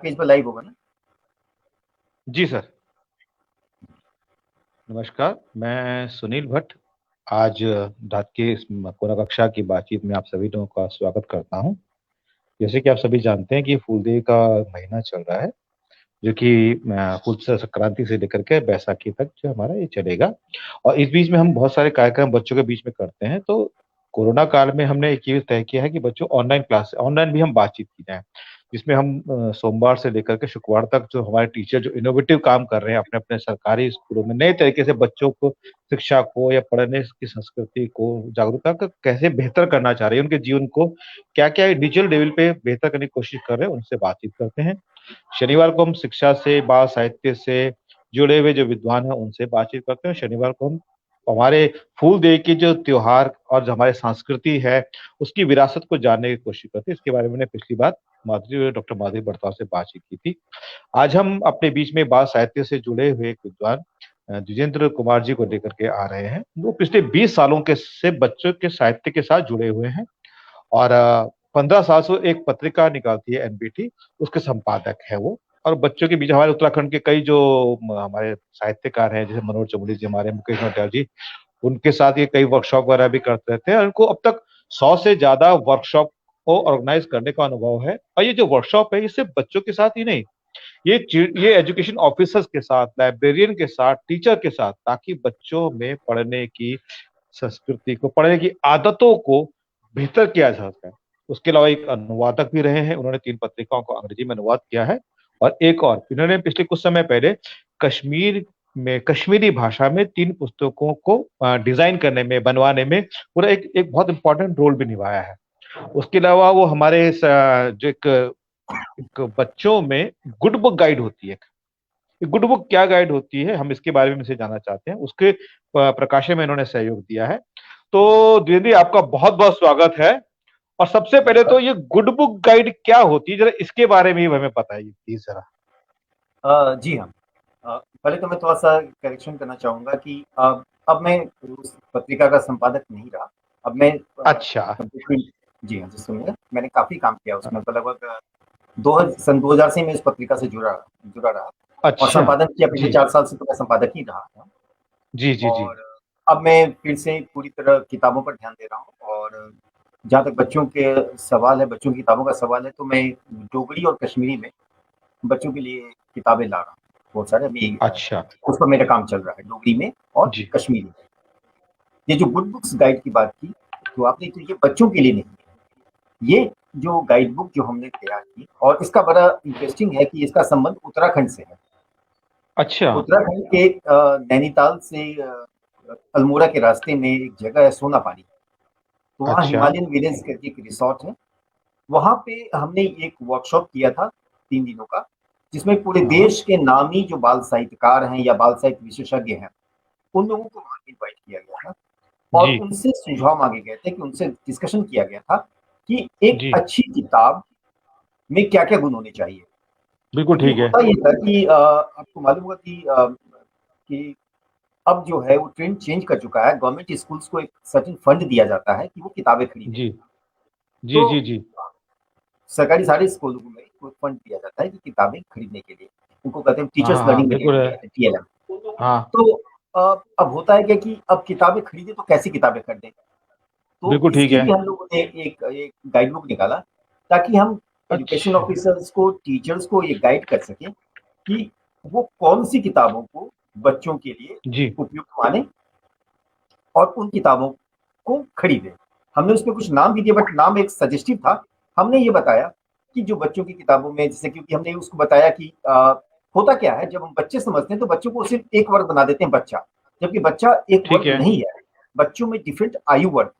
Page पर live होगा ना? जी सर। नमस्कार, मैं सुनील भट्ट। आज रात के इस कोरा कक्षा की बातचीत में आप सभी लोगों का स्वागत करता हूं। जैसे कि आप सभी जानते हैं कि फूलदेई का महीना चल रहा है, जो कि फूल संक्रांति से लेकर के बैसाखी तक जो हमारा ये चलेगा। और इस बीच में हम बहुत सारे कार्यक्रम बच्चों के बीच में करते हैं। तो कोरोना काल में हमने एक चीज तय किया है कि बच्चों ऑनलाइन भी हम बातचीत की जाए, जिसमें हम सोमवार से लेकर के शुक्रवार तक जो हमारे टीचर जो इनोवेटिव काम कर रहे हैं अपने अपने सरकारी स्कूलों में, नए तरीके से बच्चों को शिक्षा को या पढ़ने की संस्कृति को जागरूकता का कैसे बेहतर करना चाह रहे हैं, उनके जीवन को क्या क्या डिजिटल लेवल पे बेहतर करने की कोशिश कर रहे हैं, उनसे बातचीत करते हैं। शनिवार को हम शिक्षा से, बाल साहित्य से जुड़े हुए जो विद्वान हैं उनसे बातचीत करते हैं। शनिवार को हम हमारे फूल दे के जो त्योहार और जो हमारे संस्कृति है उसकी विरासत को जानने की कोशिश करते हैं। इसके बारे में मैंने पिछली बार डॉक्टर माधुरी बड़ताल से बातचीत की थी। आज हम अपने बीच में बाल साहित्य से जुड़े हुए एक विद्वान द्विजेंद्र कुमार जी को लेकर के आ रहे हैं। वो पिछले 20 सालों के से बच्चों के साहित्य के साथ जुड़े हुए हैं और 15 साल से एक पत्रिका निकालती है एनबीटी, उसके संपादक है वो। और बच्चों के बीच हमारे उत्तराखंड के कई जो हमारे साहित्यकार हैं, जैसे मनोज चमोली जी, हमारे मुकेश नोटियाल जी, उनके साथ ये कई वर्कशॉप वगैरह भी करते रहते हैं। और उनको अब तक 100 से ज्यादा वर्कशॉप को ऑर्गेनाइज करने का अनुभव है। और ये जो वर्कशॉप है ये सिर्फ बच्चों के साथ ही नहीं, ये एजुकेशन ऑफिसर्स के साथ, लाइब्रेरियन के साथ, टीचर के साथ, ताकि बच्चों में पढ़ने की संस्कृति को, पढ़ने की आदतों को बेहतर किया जा सके। उसके अलावा एक अनुवादक भी रहे हैं, उन्होंने 3 पत्रिकाओं को अंग्रेजी में अनुवाद किया है। और एक और इन्होंने पिछले कुछ समय पहले कश्मीर में कश्मीरी भाषा में 3 पुस्तकों को डिजाइन करने में, बनवाने में पूरा एक बहुत इंपॉर्टेंट रोल भी निभाया है। उसके अलावा वो हमारे जो एक बच्चों में गुड बुक गाइड होती है। गुड बुक क्या गाइड होती है, हम इसके बारे में से जानना चाहते हैं। उसके प्रकाशन में इन्होंने सहयोग दिया है। तो दीदी, आपका बहुत बहुत स्वागत है। और सबसे पहले तो ये गुड बुक गाइड क्या होती है, जरा इसके बारे में ही हमें बताइए प्लीज जरा। जी हाँ। पहले तो मैं थोड़ा सा करेक्शन करना चाहूँगा कि अब मैं उस पत्रिका का संपादक नहीं रहा। अब मैं अच्छा। जी हाँ, जी सुनिए, मैंने काफ़ी काम किया उसमें। तो लगभग सन 2000 से मैं इस पत्रिका से जुड़ा जुड़ा रहा और अच्छा। संपादन किया। पिछले जी 4 साल से तो मैं संपादक ही रहा था। जी जी जी। और अब मैं फिर से पूरी तरह किताबों पर ध्यान दे रहा हूँ। और जहाँ तक बच्चों के सवाल है, बच्चों की किताबों का सवाल है, तो मैं डोगरी और कश्मीरी में बच्चों के लिए किताबें ला रहा हूँ बहुत सारे। अभी अच्छा। उस पर मेरा काम चल रहा है, डोगरी में और जी कश्मीरी में। ये जो गुड बुक्स गाइड की बात की, तो आपने, तो ये बच्चों के लिए नहीं है। ये जो गाइड बुक जो हमने तैयार की, और इसका बड़ा इंटरेस्टिंग है कि इसका संबंध उत्तराखंड से है। अच्छा। उत्तराखंड के नैनीताल से अल्मोड़ा के रास्ते में एक जगह है सोनापानी। तो वहाँ अच्छा। हिमालयन विलेज करके एक रिसोर्ट है। वहाँ पे हमने एक वर्कशॉप किया था 3 दिनों का, जिसमें पूरे हाँ। देश के नामी जो बाल साहित्यकार हैं या बाल साहित्य विशेषज्ञ हैं, उन लोगों को वहाँ इनवाइट किया गया था। और जी उनसे सुझाव मांगे गए थे, कि उनसे डिस्कशन किया गया था कि एक जी। अच्छी किताब में क्या-क्या गुण होने चाहिए। बिल्कुल क्योंकि ठीक है। होता ये था कि आपको मालूम होगा कि अब जो है वो ट्रेंड चेंज कर चुका है। गवर्नमेंट स्कूल्स को एक सर्टेन फंड दिया जाता है कि वो किताबें खरीदें। जी जी तो जी जी। सरकारी सारे स्कूलों में कोई फंड दिया जाता है कि किताबें खरीदने के लिए। उनको कहते हैं हाँ टीचर्स हाँ हाँ, लर्निंग बिल्कुल मटेरियल है। कहते हैं, टीएलएम। हाँ। तो अब होता है क्या कि अब किताबें खरीदें तो कैसी किताबें खरीदें? तो बिल्कुल ठीक इसके है। लिए हम लोगों ने एक गाइड बुक निकाला, ताकि हम एजुकेशन अच्छा। ऑफिसर्स को, टीचर्स को ये गाइड कर सकें कि वो कौन-सी किताबों को बच्चों के लिए जी उपयुक्त माने और उन किताबों को खरीदें। हमने उसमें कुछ नाम भी दिए, बट नाम एक सजेस्टिव था। हमने ये बताया कि जो बच्चों की किताबों में, जैसे, क्योंकि हमने उसको बताया कि होता क्या है, जब हम बच्चे समझते हैं तो बच्चों को सिर्फ एक वर्ग बना देते हैं, बच्चा। जबकि बच्चा एक ठीक वर्ग है। नहीं है। बच्चों में डिफरेंट आयु वर्ग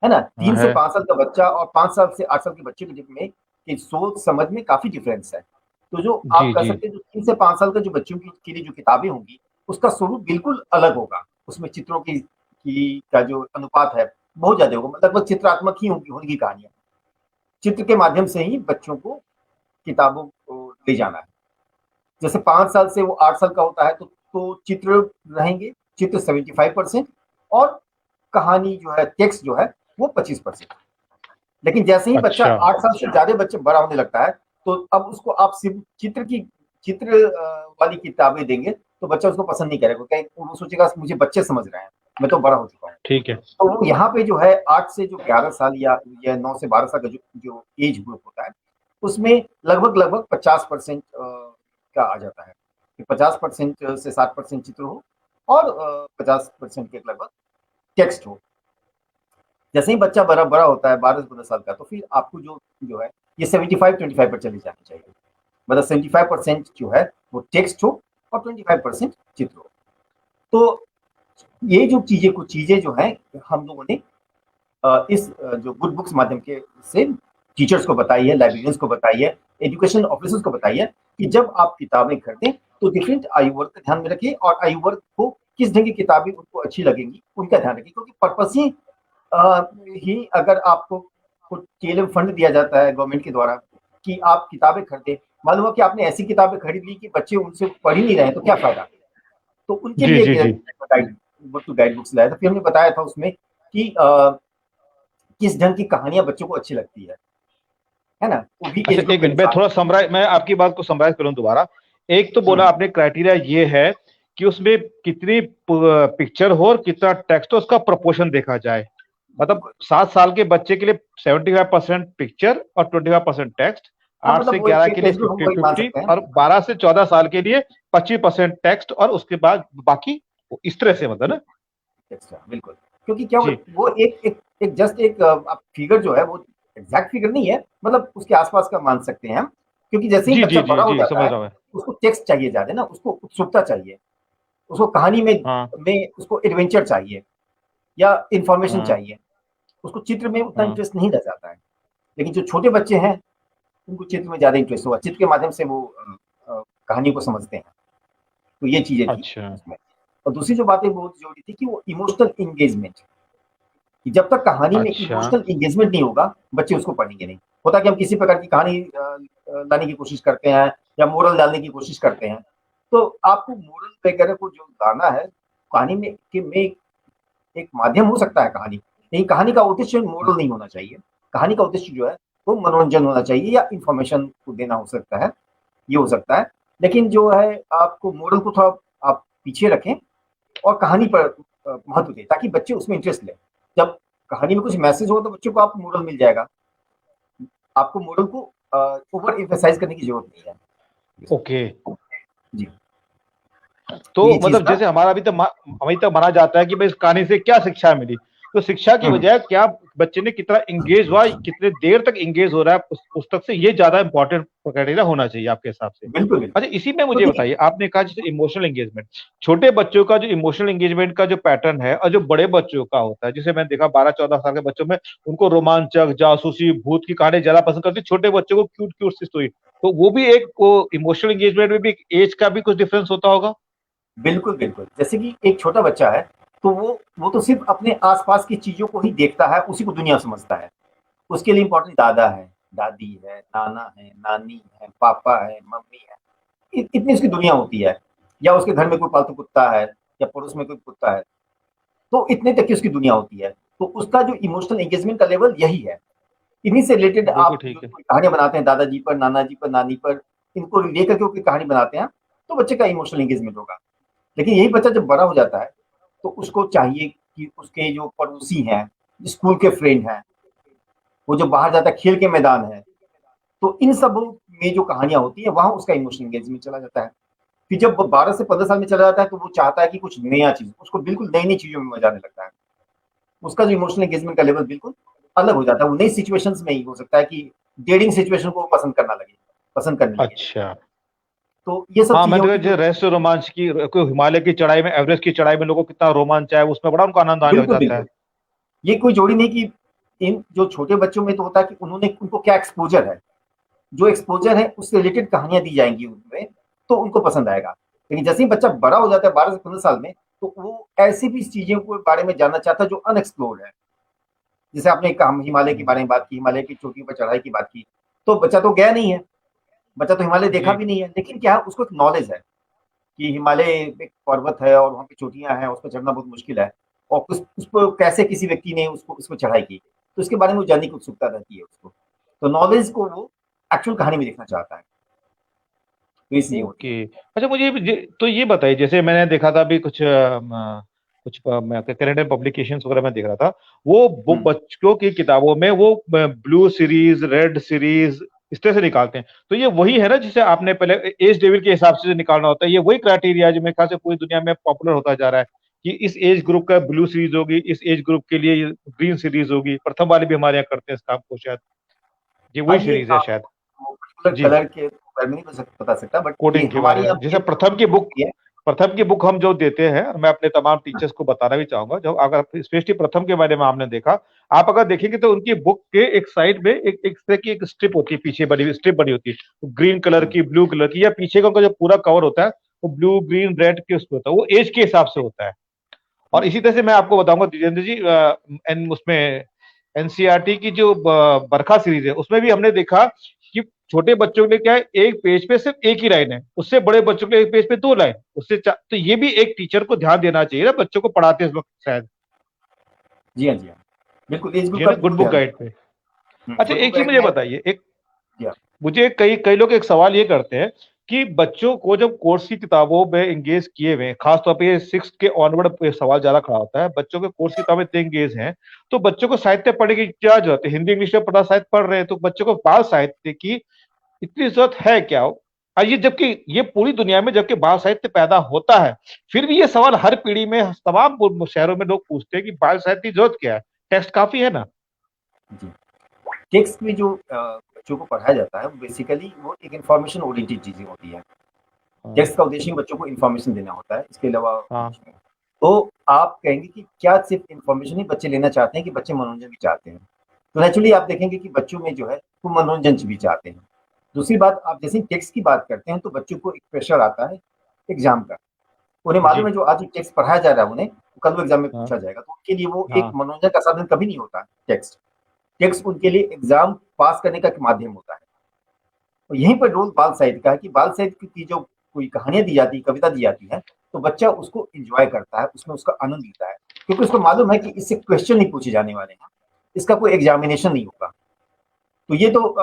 है ना? हाँ 3 से है। 5 साल का बच्चा और 5 साल से 8 साल के बच्चे के बीच में की सोच समझ में काफ़ी डिफरेंस है। तो जो आप जी कह जी। सकते हैं, जो 3 से 5 साल का जो बच्चों की के लिए जो किताबें होंगी, उसका स्वरूप बिल्कुल अलग होगा। उसमें चित्रों की का जो अनुपात है, बहुत ज़्यादा होगा। मतलब लगभग चित्रात्मक ही होंगी कहानियाँ। चित्र के माध्यम से ही बच्चों को किताबों को ले जाना है। जैसे 5 साल से वो 8 साल का होता है, तो चित्र रहेंगे, चित्र 75% और कहानी जो है, टेक्स्ट जो है, वो 25%। लेकिन जैसे ही बच्चा अच्छा। 8 साल से ज़्यादा बच्चा बड़ा होने लगता है, तो अब उसको आप सिर्फ चित्र वाली किताबें देंगे तो बच्चा उसको पसंद नहीं करेगा, क्या वो सोचेगा मुझे बच्चे समझ रहे हैं, मैं तो बड़ा हो चुका हूँ। ठीक है। तो वो यहाँ पे जो है 8 से जो 11 साल या 9 से 12 साल का जो एज ग्रुप होता है, उसमें लगभग 50% का आ जाता है कि 50% से 60% चित्र हो और 50% के लगभग टेक्स्ट हो। जैसे ही बच्चा बड़ा बड़ा होता है 12 से 15 साल का, तो फिर आपको जो है ये 75-25 पर चली जानी चाहिए। मतलब 75% जो है वो टेक्स्ट हो और 25% चित्र हो। तो ये जो कुछ चीजें जो है हम लोगों ने इस जो गुड बुक्स माध्यम के से टीचर्स को बताई है, लाइब्रेरियंस को बताई है, एजुकेशन ऑफिसर्स को बताई है कि जब आप किताबें खरीदें तो डिफरेंट आयु वर्ग का ध्यान में रखें और आयु वर्ग को किस ढंग की किताबें उनको अच्छी लगेंगी उनका ध्यान रखें, क्योंकि पर्पस ही अगर आपको कुछ केवल फंड दिया जाता है गवर्नमेंट के द्वारा कि आप किताबें खरीदें, मालूम हो कि आपने ऐसी किताबें खरीद ली कि बच्चे उनसे पढ़ ही नहीं रहे हैं, तो क्या फायदा। तो उनके जी, लिए जी, जी। गाइड बुक्स लाया था। फिर हमने बताया था उसमें कि किस ढंग की कहानियां बच्चों को अच्छी लगती है ना, वो भी अच्छा, एज ग्रुप एक के मिनट, मैं अनुसार। थोड़ा समराइज, मैं आपकी बात को समराइज करूं दोबारा। एक तो बोला हम्म, आपने क्राइटेरिया ये है कि उसमें कितनी पिक्चर हो और कितना टेक्स्ट हो, उसका प्रोपोर्शन देखा जाए। मतलब बिल्कुल। 7 साल के बच्चे के लिए 75% पिक्चर और 25% टेक्स्ट, हाँ, आठ मतलब से वो ग्यारह के लिए एज ग्रुप हम 50 वही मान 50 सकते हैं। और 12 से 14 साल के लिए 25% टेक्स्ट और उसके बाद बाकी, इस तरह से, मतलब ना। एक्स्ट्रा बिल्कुल, क्योंकि क्या जी, वो एक एक एक जस्ट एक फिगर जो है वो एग्जैक्ट फिगर नहीं है, मतलब उसके आसपास का मान सकते हैं हम, क्योंकि जैसे ही जी, बच्चा जी, जी, बड़ा हो जी, जाता समझ है रहा हूँ मैं। उसको टेक्स्ट चाहिए ज्यादा ना, उसको उत्सुकता चाहिए, उसको कहानी हाँ, में उसको एडवेंचर चाहिए या इंफॉर्मेशन हाँ, चाहिए, उसको चित्र में उतना हाँ। इंटरेस्ट नहीं रह जाता है। लेकिन जो छोटे बच्चे हैं उनको चित्र में ज्यादा इंटरेस्ट होगा, चित्र के माध्यम से वो कहानी को समझते हैं। तो ये चीजें थी अच्छा, उसमें। और दूसरी जो बातें बहुत जरूरी थी कि वो इमोशनल इंगेजमेंट, कि जब तक कहानी में अच्छा। इमोशनल इंगेजमेंट नहीं होगा बच्चे उसको पढ़ेंगे नहीं। होता कि हम किसी प्रकार की कहानी लाने की कोशिश करते हैं या मोरल डालने की कोशिश करते हैं, तो आपको मोरल वगैरह को जो लाना है कहानी में एक माध्यम हो सकता है कहानी, लेकिन कहानी का उद्देश्य मोरल नहीं होना चाहिए। कहानी का उद्देश्य जो है वो मनोरंजन होना चाहिए या इंफॉर्मेशन को देना हो सकता है, ये हो सकता है। लेकिन जो है आपको मोरल को थोड़ा आप पीछे रखें और कहानी पर महत्व दें ताकि बच्चे उसमें इंटरेस्ट लें। जब कहानी में कुछ मैसेज हो तो बच्चों को आप मोरल मिल जाएगा, आपको मोरल को ओवर एम्फेसाइज करने की जरूरत नहीं है ओके। जी। तो तो ये चीज मतलब था। जैसे हमारा अभी तक माना जाता है कि भाई इस कहानी से क्या शिक्षा मिली, तो शिक्षा की हम्म, बजाय क्या बच्चे ने कितना इंगेज हुआ, कितने देर तक इंगेज हो रहा है उस पुस्तक से, ये ज्यादा इंपॉर्टेंट क्राइटेरिया होना चाहिए आपके हिसाब से। बिल्कुल बिल्कुल। अच्छा, इसी में तो मुझे देखिए, बताइए, आपने कहा जैसे इमोशनल एंगेजमेंट, छोटे बच्चों का जो इमोशनल एंगेजमेंट का जो पैटर्न है और जो बड़े बच्चों का होता है, जैसे मैंने देखा 12-14 साल के बच्चों में उनको रोमांचक, जासूसी, भूत की कहानी ज्यादा पसंद करती, छोटे बच्चों को क्यूट क्यूट सी स्टोरी। तो वो भी एक इमोशनल एंगेजमेंट में भी एज का भी कुछ डिफरेंस होता होगा। बिल्कुल बिल्कुल, जैसे कि एक छोटा बच्चा है तो वो तो सिर्फ अपने आसपास की चीजों को ही देखता है, उसी को दुनिया समझता है। उसके लिए इंपॉर्टेंट दादा है, दादी है, नाना है, नानी है, पापा है, मम्मी है, इतनी उसकी दुनिया होती है। या उसके घर में कोई पालतू कुत्ता है या पड़ोस में कोई कुत्ता है, तो इतने तक की उसकी दुनिया होती है। तो उसका जो इमोशनल एंगेजमेंट का लेवल यही है। इन्हीं से रिलेटेड बिल्कुल आप जो ठीक है। कहानियां बनाते हैं दादाजी पर, नाना जी पर, नानी पर, इनको लेकर के कोई कहानी बनाते हैं, तो बच्चे का इमोशनल एंगेजमेंट होगा। लेकिन यही बच्चा जब बड़ा हो जाता है तो उसको चाहिए कि उसके जो पड़ोसी हैं, स्कूल के फ्रेंड हैं, वो जो बाहर जाता है खेल के मैदान है, तो इन सब में जो कहानियां होती है वहां उसका इमोशनल एंगेजमेंट चला जाता है। फिर जब वो 12 से 15 साल में चला जाता है तो वो चाहता है कि कुछ नया चीज, उसको बिल्कुल नई नई चीजों में मजा आने लगता है। उसका जो इमोशनल एंगेजमेंट का लेवल बिल्कुल अलग हो जाता है। वो नई सिचुएशंस में ही हो सकता है कि डेटिंग सिचुएशन को पसंद करने लगे। अच्छा। तो ये सब हाँ, चीजें मैंने देखा होती जो हैं। रहस्य रोमांच की, कोई हिमालय की चढ़ाई में, एवरेस्ट की चढ़ाई में लोगों को कितना रोमांच है, उसमें बड़ा उनको आनंद आने लग बिल्कुल जाता बिल्कुल, है। ये कोई जोड़ी नहीं कि इन जो छोटे बच्चों में तो होता है कि उनको क्या एक्सपोजर है, जो एक्सपोजर है उससे रिलेटेड कहानियां दी जाएंगी उनमें, तो उनको पसंद आएगा। लेकिन जैसे ही बच्चा बड़ा हो जाता है 12 से 15 साल में, तो वो ऐसी भी चीजों के बारे में जानना चाहता है जो अनएक्सप्लोर्ड है। जैसे आपने कहा हिमालय के हम्म, बारे में बात की, हिमालय की चोटियों पर चढ़ाई की बात की, तो बच्चा तो गया नहीं है, बच्चा तो हिमालय देखा जी। भी नहीं है, लेकिन क्या है उसको एक नॉलेज है कि हिमालय एक पर्वत है और वहाँ पे चोटियां हैं, उस पर चढ़ना बहुत मुश्किल है, और उस पर कैसे किसी व्यक्ति ने उसको चढ़ाई की, तो उसके बारे में वो जानने की उत्सुकता रहती है उसको। तो नॉलेज को वो एक्चुअल कहानी में देखना चाहता है, तो इसलिए होती है। ओके। अच्छा, मुझे तो ये बताइए, जैसे मैंने देखा था अभी कुछ कुछ कनाडन पब्लिकेशंस वगैरह में देख रहा था, वो हम्म, बच्चों की किताबों में वो ब्लू सीरीज, रेड सीरीज इस तरह से निकालते हैं। तो ये वही है ना जिसे आपने पहले एज डेविल के हिसाब से जो निकालना होता है, ये वही क्राइटेरिया जो मेरे ख्याल से पूरी दुनिया में पॉपुलर होता जा रहा है कि इस एज ग्रुप का ब्लू सीरीज होगी, इस एज ग्रुप के लिए ग्रीन सीरीज होगी। प्रथम वाले भी हमारे यहाँ करते हैं इस काम को शायद, ये हाँ वही ये सीरीज है शायद। पर्टिकुलर जी, कलर के बारे में नहीं बता सकता, बट ये कोडिंग के बारे हमारे में, यहाँ जैसे ये है। प्रथम की बुक हम जो देते हैं, मैं अपने तमाम टीचर्स को बताना भी चाहूंगा, जब अगर स्पेशली प्रथम के बारे में आपने देखा, आप अगर देखेंगे तो उनकी बुक के एक साइड में एक तरह की एक स्ट्रिप होती है, पीछे बनी हुई स्ट्रिप बनी होती है, ग्रीन कलर की, ब्लू कलर की, या पीछे का उनका जो पूरा कवर होता है वो ब्लू, ग्रीन, रेड के उसमें होता है, वो एज के हिसाब से होता है। और इसी तरह से मैं आपको बताऊंगा दिजेंद्र जी, उसमें एनसीईआरटी की जो बरखा सीरीज है, उसमें भी हमने देखा कि छोटे बच्चों के लिए क्या है, एक पेज पे सिर्फ एक ही लाइन है, उससे बड़े बच्चों के लिए एक पेज पे दो लाइन, तो ये भी एक टीचर को ध्यान देना चाहिए ना बच्चों को पढ़ाते इस वक्त शायद। जी हाँ, जी हाँ, बिल्कुल एज जी ग्रुप है का ना, गुड बिल्कुल बुक ध्यान गाइड रखना पे। है। अच्छा, गुड बुक एक चीज गाइड मुझे में बताइए, एक दिया। मुझे कई कई लोग एक सवाल ये करते हैं कि बच्चों को जब कोर्स की किताबों में एंगेज किए हुए हैं, खासतौर पे ये सिक्स के ऑनवर्ड पे सवाल ज्यादा खड़ा होता है, बच्चों के कोर्स की किताबें इतने एंगेज हैं, तो बच्चों को साहित्य पढ़ने की क्या जरूरत है? हिंदी इंग्लिश में पढ़ा साहित्य पढ़ रहे हैं, तो बच्चों को बाल साहित्य की इतनी जरूरत है क्या? और ये जबकि ये पूरी दुनिया में जबकि बाल साहित्य पैदा होता है, फिर भी ये सवाल हर पीढ़ी में तमाम शहरों में लोग पूछते हैं कि बाल साहित्य की जरूरत क्या है, टेक्स्ट काफी है ना। जी, टेक्स्ट में जो बच्चों को पढ़ाया जाता है बेसिकली वो एक इन्फॉर्मेशन ओरिएंटेड चीजें होती है। हाँ। टेक्स्ट का उद्देश्य बच्चों को इन्फॉर्मेशन देना होता है, इसके अलावा हाँ। कुछ नहीं। तो आप कहेंगे कि क्या सिर्फ इन्फॉर्मेशन ही बच्चे लेना चाहते हैं कि बच्चे मनोरंजन भी चाहते हैं? तो नेचुरली आप देखेंगे कि बच्चों में जो है वो मनोरंजन भी चाहते हैं। दूसरी बात, आप जैसे टेक्स्ट की बात करते हैं तो बच्चों को एक प्रेशर आता है एग्जाम का। उन्हें मालूम जी। है जो आज टेक्स्ट पढ़ाया जा रहा है उन्हें, कल वो एग्जाम में हाँ। पूछा जाएगा, तो उनके लिए वो एक हाँ। मनोरंजन का साधन कभी नहीं होता। टेक्स्ट टेक्स्ट उनके लिए एग्जाम पास करने का एक माध्यम होता है। और यहीं पर रोल बाल साहित्य का है कि बाल साहित्य की जो कोई कहानियां दी जाती, कविता दी जाती है, तो बच्चा उसको एंजॉय करता है, उसमें उसका आनंद लेता है, क्योंकि उसको मालूम है कि इससे क्वेश्चन नहीं पूछे जाने वाले हैं, इसका कोई एग्जामिनेशन नहीं होगा। तो ये तो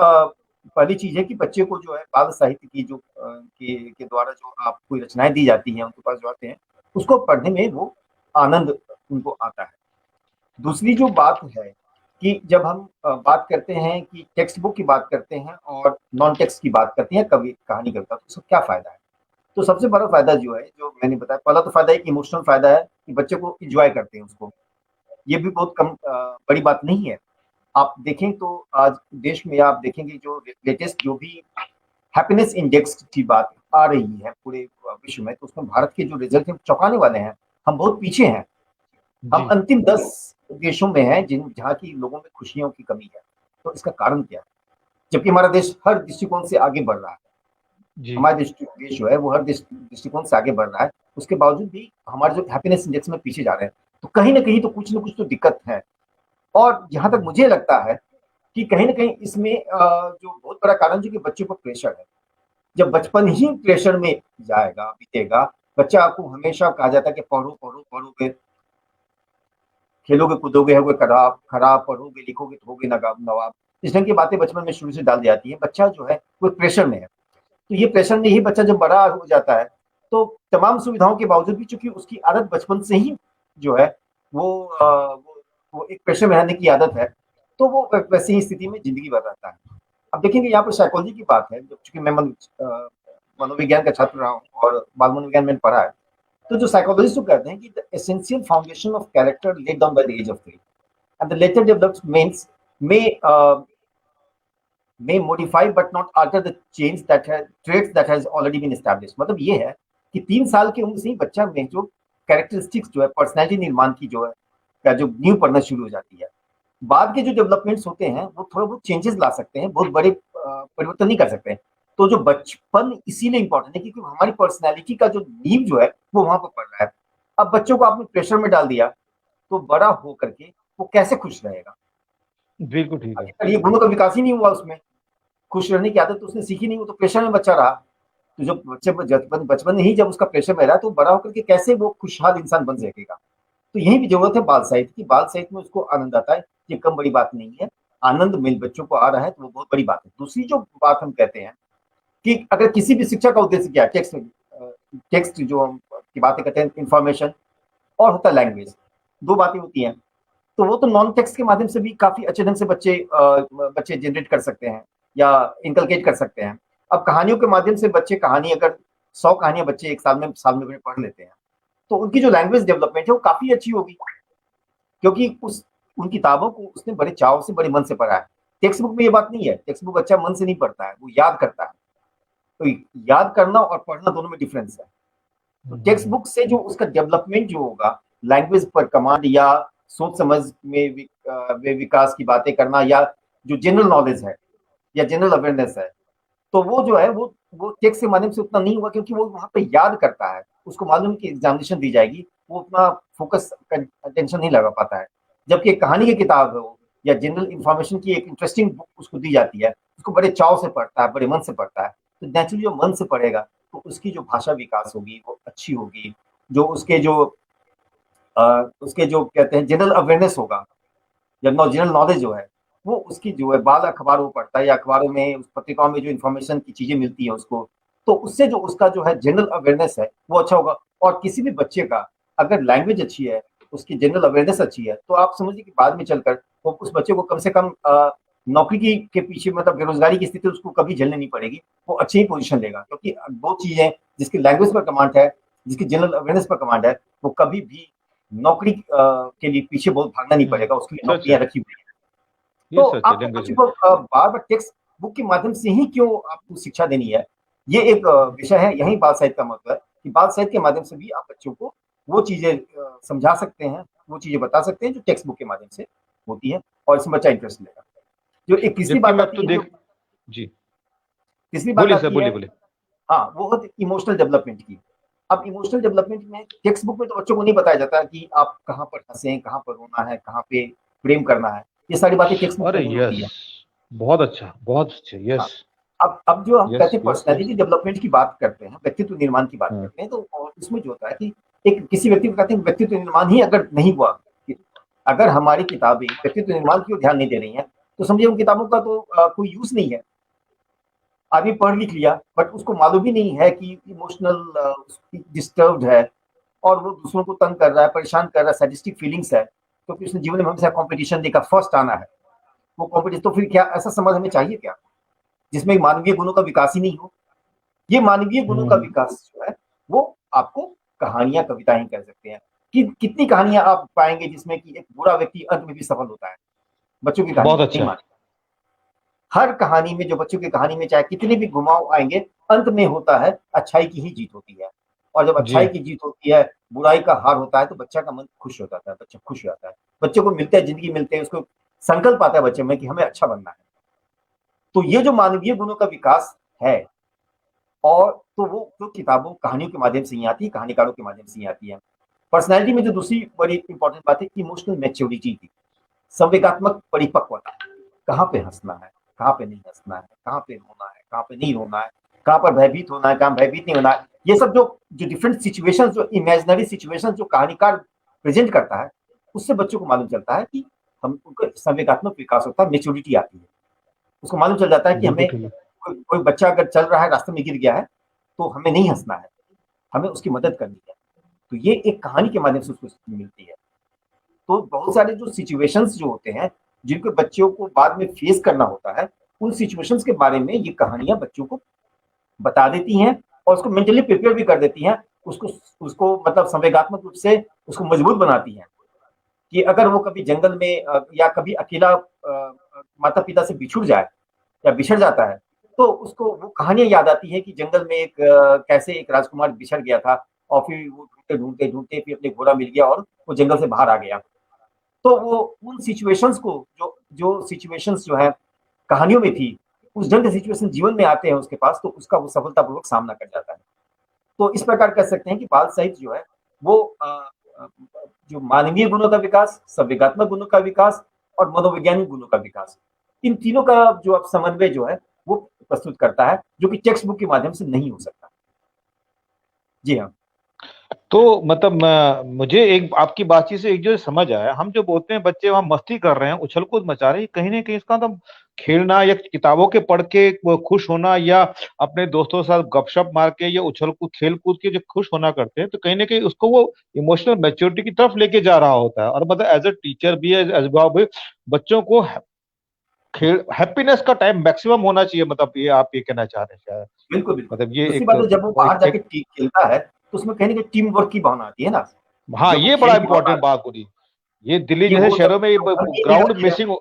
पहली चीज है कि बच्चे को जो है बाल साहित्य की जो के द्वारा जो आप कोई रचनाएं दी जाती हैं उनके पास जो आते हैं, उसको पढ़ने में वो आनंद उनको आता है। दूसरी जो बात है कि जब हम बात करते हैं कि टेक्स्ट बुक की बात करते हैं और नॉन टेक्स्ट की बात करते हैं, कवि कहानी कविता, तो उसका क्या फायदा है? तो सबसे बड़ा फायदा जो है, जो मैंने बताया, पहला तो फायदा एक इमोशनल फायदा है कि बच्चे को इंजॉय करते हैं उसको। ये भी बहुत कम बड़ी बात नहीं है। आप देखें तो आज देश में आप देखेंगे जो लेटेस्ट जो भी हैप्पीनेस इंडेक्स की बात आ रही है पूरे विश्व में, तो उसमें भारत के जो रिजल्ट हैं चौंकाने वाले हैं। हम बहुत पीछे हैं। हम जी। अंतिम 10 देशों में हैं जिन जहाँ की लोगों में खुशियों की कमी है। तो इसका कारण क्या है? जबकि हमारा देश हर दृष्टिकोण से आगे बढ़ रहा है। जी। हमारा देश जो है वो हर दृष्टिकोण से आगे बढ़ रहा है, उसके बावजूद भी हमारे जो हैप्पीनेस इंडेक्स में पीछे जा रहे हैं। तो कहीं ना कहीं तो कुछ ना कुछ तो दिक्कत है। और जहां तक मुझे लगता है कि कहीं ना कहीं इसमें जो बहुत बड़ा कारण जो कि बच्चों पर प्रेशर है। जब बचपन ही प्रेशर में जाएगा, बीतेगा, बच्चा को हमेशा कहा जाता है कि पढ़ो पढ़ो पढ़ोगे, खेलोगे कूदोगे होगे खराब खराब, पढ़ोगे लिखोगे तो होगे नवाब। इस ढंग की बातें बचपन में शुरू से डाल दी जाती है। बच्चा जो है वो प्रेशर में है। तो ये प्रेशर में ही बच्चा जब बड़ा हो जाता है, तो तमाम सुविधाओं के बावजूद भी चूंकि उसकी आदत बचपन से ही जो है वो वो एक प्रेशर में रहने की आदत है, तो वो वैसी ही स्थिति में जिंदगी भर रहता है। अब देखेंगे यहाँ पर साइकोलॉजी की बात है, जब चूंकि मैं मनोविज्ञान का छात्र रहा हूँ और बाल मनोविज्ञान मैंने पढ़ा है, तो जो साइकोलॉजिस्ट तो कहते हैं कि the essential foundation of character laid down by the age of 3 and the later developments may may modify but not alter the change that has traits that has already been established। मतलब ये है कि 3 साल की उम्र से ही बच्चा में जो कैरेक्टरिस्टिक्स जो है, पर्सनैलिटी निर्माण की जो है, का जो न्यू पढ़ना शुरू हो जाती है। बाद के जो डेवलपमेंट्स होते हैं वो थोड़ा बहुत चेंजेस ला सकते हैं, बहुत बड़े परिवर्तन नहीं कर सकते हैं। तो जो बचपन इसीलिए इंपॉर्टेंट है क्योंकि हमारी पर्सनैलिटी का जो नींव जो है वो वहां पर पड़ रहा है। अब बच्चों को आपने प्रेशर में डाल दिया तो बड़ा हो करके वो कैसे खुश रहेगा? बिल्कुल ठीक है। आखिरकार ये गुणों का विकास ही नहीं हुआ उसमें। खुश रहने की आदत तो उसने सीखी नहीं, वो तो प्रेशर में बच्चा रहा। तो जब बच्चे बचपन में ही जब उसका प्रेशर में रहा तो बड़ा होकर के कैसे वो खुशहाल इंसान बन सकेगा? तो यही भी जरूरत है बाल साहित्य की। बाल साहित्य में उसको आनंद आता है, ये कम बड़ी बात नहीं है। आनंद मिल बच्चों को आ रहा है तो वो बहुत बड़ी बात है। दूसरी जो बात हम कहते हैं कि अगर किसी भी शिक्षा का उद्देश्य क्या है, टेक्स्ट जो हम की बातें करते हैं, इंफॉर्मेशन, और होता है लैंग्वेज, दो बातें होती हैं। तो वो तो नॉन टेक्स्ट के माध्यम से भी काफी अच्छे ढंग से बच्चे जनरेट कर सकते हैं या इनकलकेट कर सकते हैं। अब कहानियों के माध्यम से बच्चे कहानी, अगर 100 कहानियां बच्चे एक साल में पढ़ लेते हैं, तो उनकी जो लैंग्वेज डेवलपमेंट है वो काफी अच्छी होगी, क्योंकि उन किताबों को उसने बड़े चाव से, बड़े मन से पढ़ा है। टेक्स्ट बुक में ये बात नहीं है, टेक्स्ट बुक अच्छा मन से नहीं पढ़ता है, वो याद करता है। तो याद करना और पढ़ना दोनों में डिफरेंस है। तो टेक्स्ट बुक से जो उसका डेवलपमेंट जो होगा, लैंग्वेज पर कमांड या सोच समझ में विकास की बातें करना, या जो जनरल नॉलेज है या जनरल अवेयरनेस है, तो वो जो है वो टेक्स्ट के माध्यम से उतना नहीं हुआ, क्योंकि वो वहां पे याद करता है, उसको मालूम कि एग्जामिनेशन दी जाएगी, वो उतना फोकस अटेंशन नहीं लगा पाता है। जबकि एक कहानी की किताब है वो, या जनरल इंफॉर्मेशन की एक इंटरेस्टिंग बुक उसको दी जाती है, उसको बड़े चाव से पढ़ता है, बड़े मन से पढ़ता है। तो नेचुरली जो मन से पढ़ेगा तो उसकी जो भाषा विकास होगी वो अच्छी होगी। जो उसके जो कहते हैं जनरल अवेयरनेस होगा, या जनरल नॉलेज जो है, वो उसकी जो है, बाल अखबारों पढ़ता है या अखबारों में, उस पत्रिकाओं में जो इन्फॉर्मेशन की चीजें मिलती है उसको, तो उससे जो उसका जो है जनरल अवेयरनेस है वो अच्छा होगा। और किसी भी बच्चे का अगर लैंग्वेज अच्छी है, उसकी जनरल अवेयरनेस अच्छी है, तो आप समझिए कि बाद में चलकर वो उस बच्चे को कम से कम नौकरी के पीछे, मतलब बेरोजगारी की स्थिति उसको कभी झेलनी नहीं पड़ेगी, वो अच्छी ही पोजीशन लेगा। क्योंकि दो चीजें, जिसकी लैंग्वेज पर कमांड है, जिसकी जनरल अवेयरनेस पर कमांड है, वो कभी भी नौकरी के लिए पीछे बहुत भागना नहीं पड़ेगा, उसके लिए सच है, नौकरियां रखी हुई हैं। ये तो सच है आपको लैंग्वेज बच्चे में। को बार बार टेक्स्ट बुक के माध्यम से ही क्यों आपको शिक्षा देनी है, ये एक विषय है। यही बाल साहित्य का महत्व है कि बाल साहित्य के माध्यम से भी आप बच्चों को वो चीजें समझा सकते हैं, वो चीजें बता सकते हैं जो टेक्स्ट बुक के माध्यम से होती है, और इसमें बच्चा इंटरेस्ट लेगा। जो एक तीसरी जबकि बात मैं अब तो आती है, जो देख जी, तीसरी बात बोलिए सर, आती है, बोलिए बोलिए। हाँ, वो होती है इमोशनल डेवलपमेंट की। अब इमोशनल डेवलपमेंट में टेक्स्ट बुक में तो बच्चों को नहीं बताया जाता कि आप कहाँ पर हंसे, कहाँ पर रोना है, कहाँ पे प्रेम करना है, ये सारी बातें टेक्स्ट बुक में अरे नहीं होती यस, है। बहुत अच्छा, बहुत अच्छे, हाँ, यस। अब जो हम यस, कहते हैं यस, यस। पर्सनैलिटी डेवलपमेंट की बात करते हैं, व्यक्तित्व निर्माण की बात हाँ, करते हैं, तो और इसमें जो होता है कि एक किसी व्यक्ति को कहते हैं व्यक्तित्व निर्माण ही अगर नहीं हुआ, अगर हमारी किताबें व्यक्तित्व निर्माण की ओर ध्यान नहीं दे रही हैं, तो समझिए उन किताबों का तो कोई यूज नहीं है। आदमी पढ़ लिख लिया, बट उसको मालूम ही नहीं है कि इमोशनल डिस्टर्ब्ड है, और वो दूसरों को तंग कर रहा है, परेशान कर रहा है, सैडिस्टिक फीलिंग्स है, क्योंकि उसने जीवन में हमेशा कंपटीशन देखा, फर्स्ट आना है। वो कंपटीशन, तो फिर क्या ऐसा समाज हमें चाहिए क्या, जिसमें मानवीय गुणों का विकास ही नहीं हो? ये मानवीय गुणों का हम्म, विकास जो है, वो आपको कहानियां, कविताएं कह सकते हैं। कि कितनी कहानियां आप पाएंगे जिसमें कि एक बुरा व्यक्ति अंत में भी सफल होता है? बच्चों की कहानी बहुत में नहीं अच्छा। माने। हर कहानी में, जो बच्चों की कहानी में चाहे कितने भी घुमाव आएंगे, अंत में होता है अच्छाई की ही जीत होती है। और जब जी, अच्छाई की जीत होती है, बुराई का हार होता है, तो बच्चा का मन खुश हो जाता है, बच्चा खुश हो जाता है। बच्चे को मिलता है, जिंदगी मिलते हैं, उसको संकल्प आता है बच्चे में कि हमें अच्छा बनना है। तो ये जो मानवीय गुणों का विकास है, और तो वो जो किताबों, कहानियों के माध्यम से ही आती है, कहानीकारों के माध्यम से ही आती है। पर्सनैलिटी में जो दूसरी बड़ी इंपॉर्टेंट बात है, इमोशनल मैच्योरिटी की, संवेगात्मक परिपक्वता। कहाँ पे हंसना है, कहाँ पे नहीं हंसना है, कहाँ पे रोना है, कहाँ पे नहीं रोना है, कहाँ पर भयभीत होना है, कहाँ भयभीत नहीं होना है। ये सब जो जो डिफरेंट सिचुएशंस, जो इमेजिनरी सिचुएशंस जो कहानीकार प्रेजेंट करता है, उससे बच्चों को मालूम चलता है कि हम उनका संवेगात्मक विकास होता है, मेच्योरिटी आती है। उसको मालूम चल जाता है कि बिल्कुल हमें ठीक कोई बच्चा अगर चल रहा है, रास्ते में गिर गया है, तो हमें नहीं हंसना है, हमें उसकी मदद करनी है। तो ये एक कहानी के माध्यम से उसको मिलती है। तो बहुत सारे जो सिचुएशंस जो होते हैं, जिनको बच्चों को बाद में फेस करना होता है, उन सिचुएशंस के बारे में ये कहानियां बच्चों को बता देती हैं, और उसको मेंटली प्रिपेयर भी कर देती हैं। उसको उसको मतलब संवेगात्मक रूप से उसको मजबूत बनाती हैं कि अगर वो कभी जंगल में या कभी अकेला माता पिता से बिछुड़ जाए या बिछड़ जाता है, तो उसको वो कहानियां याद आती है कि जंगल में कैसे एक राजकुमार बिछड़ गया था, और फिर वो ढूंढते ढूंढते ढूंढते फिर अपने घोड़ा मिल गया, और वो जंगल से बाहर आ गया। तो वो उन सिचुएशंस को, जो जो सिचुएशंस जो है कहानियों में थी, उस ढंग के सिचुएशन जीवन में आते हैं उसके पास, तो उसका वो सफलतापूर्वक सामना कर जाता है। तो इस प्रकार कह सकते हैं कि बाल साहित्य जो है वो जो मानवीय गुणों का विकास, संवेगात्मक गुणों का विकास, और मनोवैज्ञानिक गुणों का विकास, इन तीनों का जो अब समन्वय जो है वो प्रस्तुत करता है, जो कि टेक्स्ट बुक के माध्यम से नहीं हो सकता। जी हाँ। तो मतलब मुझे एक आपकी बातचीत से एक जो समझ आया, हम जो बोलते हैं बच्चे वहां मस्ती कर रहे हैं, उछल कूद मचा रहे हैं, कहीं ना कहीं इसका मतलब खेलना या किताबों के पढ़ के वो खुश होना, या अपने दोस्तों के साथ गपशप मार के या उछल कूद खेल कूद के जो खुश होना करते हैं, तो कहीं ना कहीं उसको वो इमोशनल मैच्योरिटी की तरफ लेके जा रहा होता है। और मतलब एज अ टीचर भी, एज भी बच्चों को खेल हैप्पीनेस का टाइम मैक्सिमम होना चाहिए, मतलब ये आप ये कहना चाह रहे हैं शायद। बिल्कुल, बिल्कुल। मतलब ये दूसरी एक बात है, जब वो बाहर जाके एक खेलता है, तो उसमें कहीं न कहीं टीम वर्क की भावना आती है ना। हाँ, जब वो ये बड़ा खेल की भावना इंपॉर्टेंट आती बात बोली। ये दिल्ली है कि जैसे वो जब शहरों में वो घर में नहीं ग्राउंड रहती है, मिसिंग